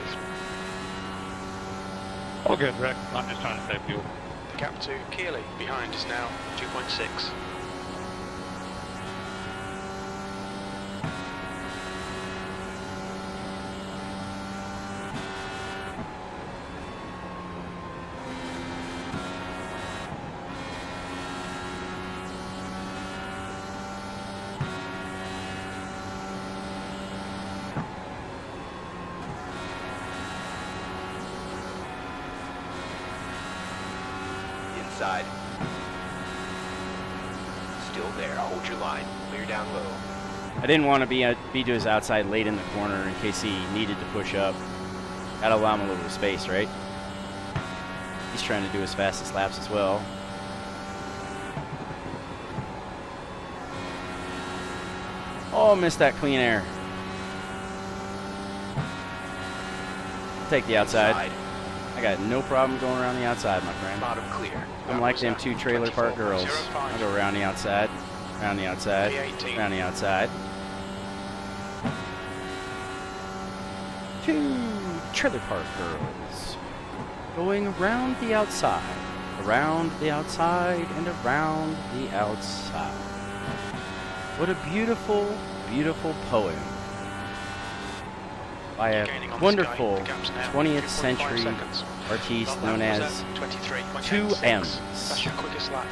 All good, Rick. I'm just trying to save fuel. The gap to Keeley behind is now 2.6. Inside. Still there. Hold your line. Clear down low. I didn't want to be to his outside late in the corner in case he needed to push up. Gotta allow him a little space, right? He's trying to do his fastest laps as well. Oh, missed that clean air. Take the outside. I got no problem going around the outside, my friend. Bottom clear. I'm like them two trailer park girls. I'll go around the outside, around the outside, around the outside. Two trailer park girls going around the outside, and around the outside. What a beautiful, beautiful poem by a wonderful 20th century artiste known as 2M's. That's your quickest lap.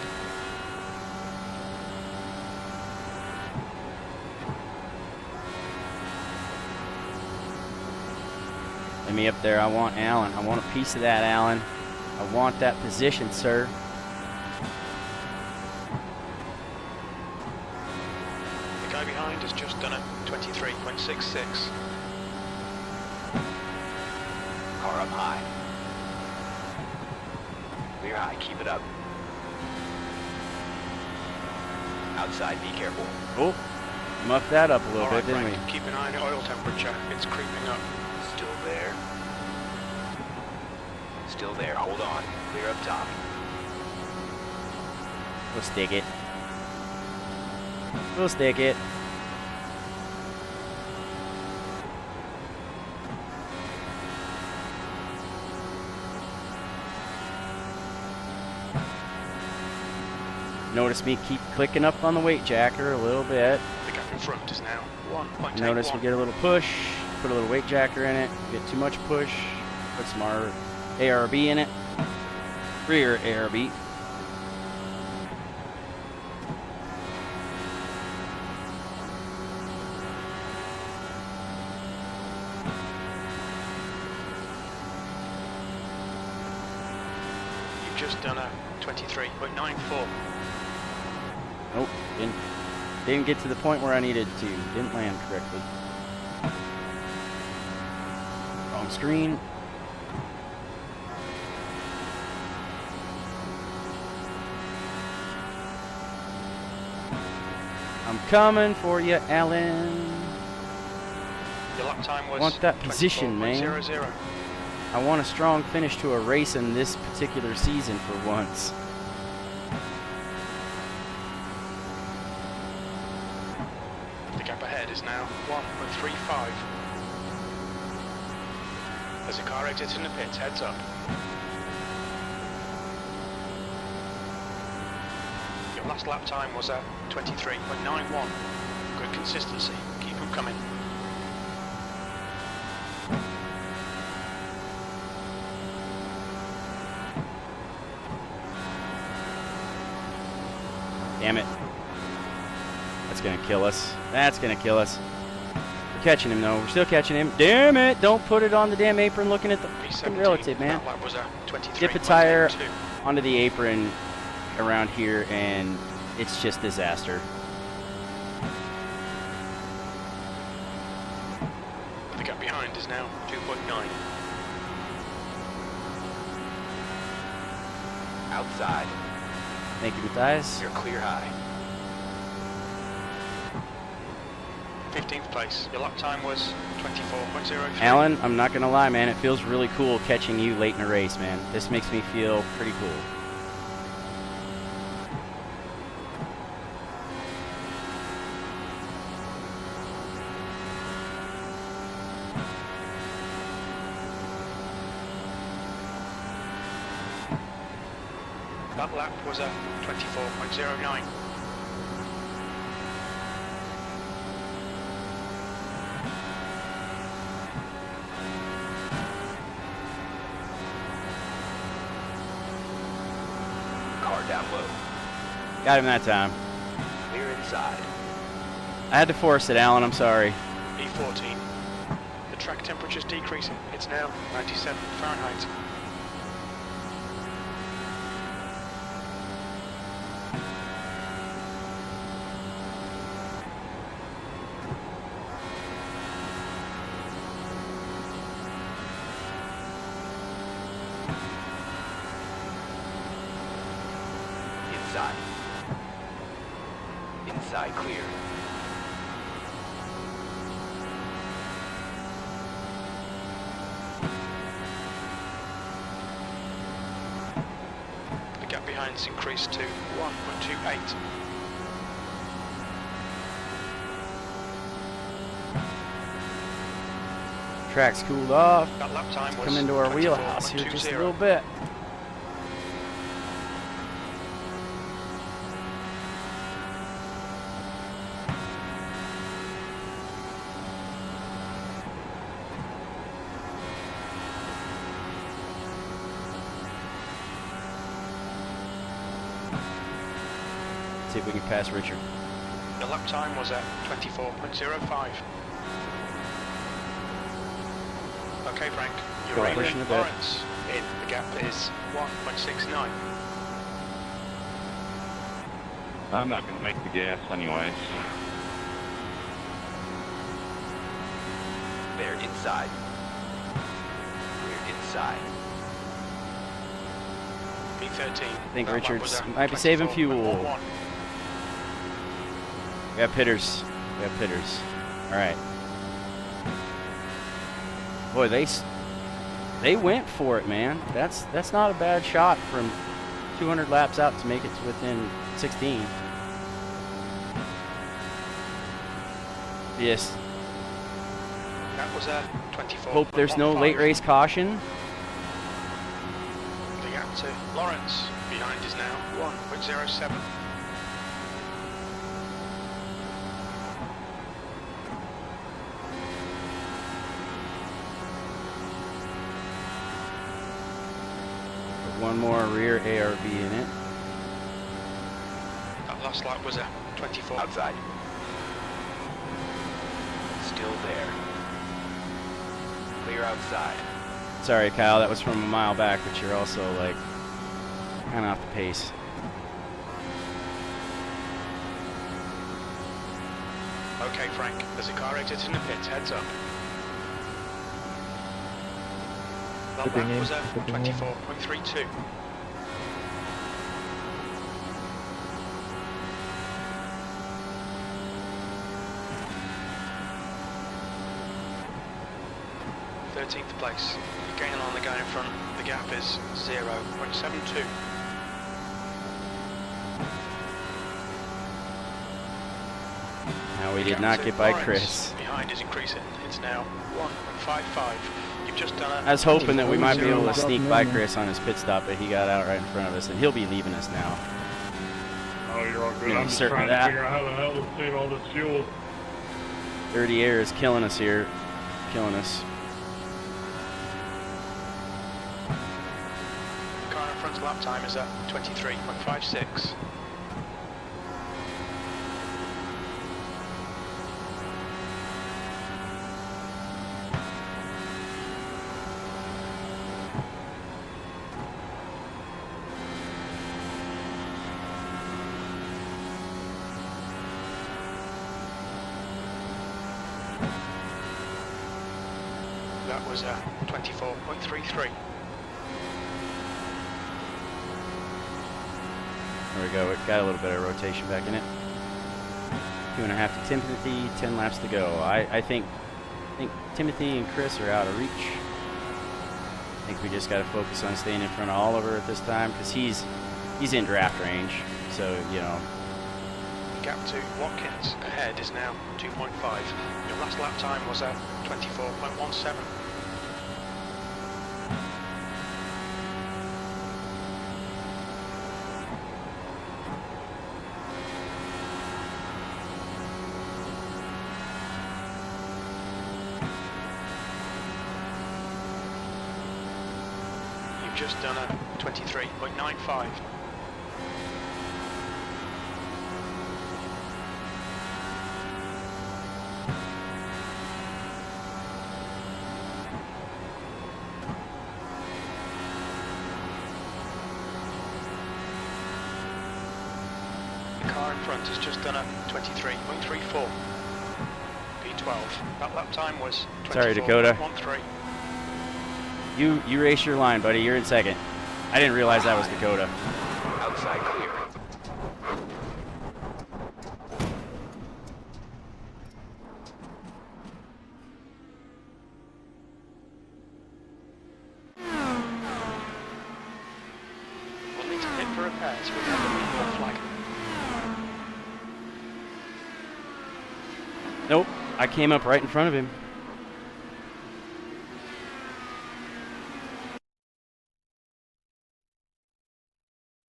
Let me up there. I want Alan. I want a piece of that, Alan. I want that position, sir. The guy behind has just done a 23.66. Car up high. Clear high. Keep it up. Outside. Be careful. Oh, muffed that up a little bit, didn't we? Keep an eye on the oil temperature. It's creeping up. Still there. Still there. Hold on. Clear up top. We'll stick it. We'll stick it. Notice me keep clicking up on the weight jacker a little bit. The gap in front is now 1.81. Notice we get a little push, put a little weight jacker in it, get too much push, put some ARB in it, rear ARB. You've just done a 23.94. Nope, didn't get to the point where I needed to. Didn't land correctly. Wrong screen. I'm coming for you, Alan. Your lap time was Want that position, man. 24.00. I want a strong finish to a race in this particular season for once. The gap ahead ahead is now 1.35. There's a car exiting the pits, heads up. Your last lap time was at 23.91. Good consistency, keep them coming. Damn it. That's gonna kill us. That's gonna kill us. We're catching him though. We're still catching him. Damn it! Don't put it on the damn apron looking at the fucking relative, man. Dip a tire onto the apron around here and it's just disaster. The gap behind is now 2.9. Outside. Thank you, Matthias. You're clear high. 15th place. Your lap time was 24.03. Alan, I'm not gonna lie, man. It feels really cool catching you late in a race, man. This makes me feel pretty cool. That lap was at 24.09. Car down low. Got him that time. Clear inside. I had to force it, Alan. I'm sorry. E14. The track temperature's decreasing. It's now 97 Fahrenheit. Inside. Inside clear. The gap behind's increased to 1.28. Track's cooled off. That lap time was Come into our wheelhouse here just a 24.20. little bit. See if we can pass Richard. The lap time was at 24.05. Okay, Frank, you're Go right pushing in. a bit. Lawrence in. The gap is 1.69. I'm not going to make the gas anyways. They're inside. We're inside. P13. I think That lap Richards was at might be saving fuel. 24.11. We have pitters. We have pitters. All right. Boy, they went for it, man. That's not a bad shot from 200 laps out to make it to within 16. Yes. That was at 24. Hope there's no late race caution. The gap to Lawrence behind is now 1.07. One more rear ARB in it. That last lap was at 24. Outside. Still there. Clear outside. Sorry, Kyle, that was from a mile back, but you're also like kind of off the pace. Okay, Frank, there's a car exiting the pits, heads up. That Dipping lap in, was at dipping in. 24.32. th place. You're gaining on the guy in front. The gap is 0.72. Now we The did gap not to get by Lawrence Chris. behind is increasing. It's now 1.55. You've just done a I was hoping that we might be able to 24.01. sneak by Chris on his pit stop, but he got out right in front of us, and he'll be leaving us now. Oh, you're all good. Yeah, I'm just certain trying of to that. figure out how the hell to save all this fuel. Dirty air is killing us here. Killing us. Car in front's lap time is at 23.56. That was 24.33. There we go. We got a little bit of rotation back in it. 2.5 to Timothy. 10 laps to go. I think Timothy and Chris are out of reach. I think we just got to focus on staying in front of Oliver at this time because he's in draft range. So you know. The gap to Watkins ahead is now 2.5. Your last lap time was at 24.17. You've just done a 23.95. Car in front has just done a 23.34. P12. That lap time was 24.13. Sorry, Dakota. You race your line, buddy. You're in second. I didn't realize that was Dakota. Outside clear. We'll need to pit for repairs. We'll have the lead flag. Nope. I came up right in front of him.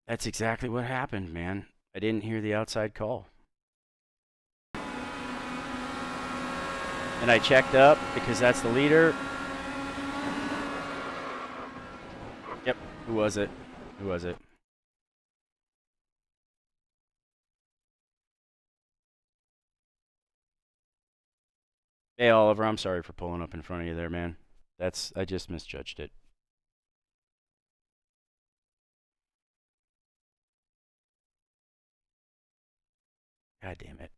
That's exactly what happened, man. I didn't hear the outside call. And I checked up because that's the leader. Yep. Who was it? Who was it? Hey, Oliver, I'm sorry for pulling up in front of you there, man. I just misjudged it. God damn it.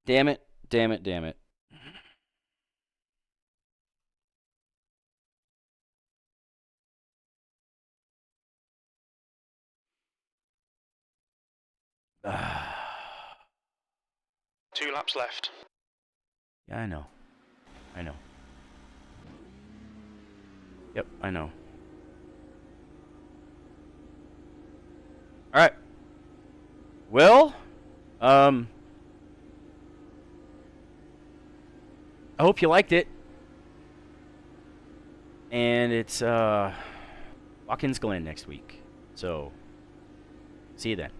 Damn it, damn it, damn it. Two laps left. Yeah, I know. I know. Yep, I know. All right. Well, I hope you liked it. And it's Watkins Glen next week. So, see you then.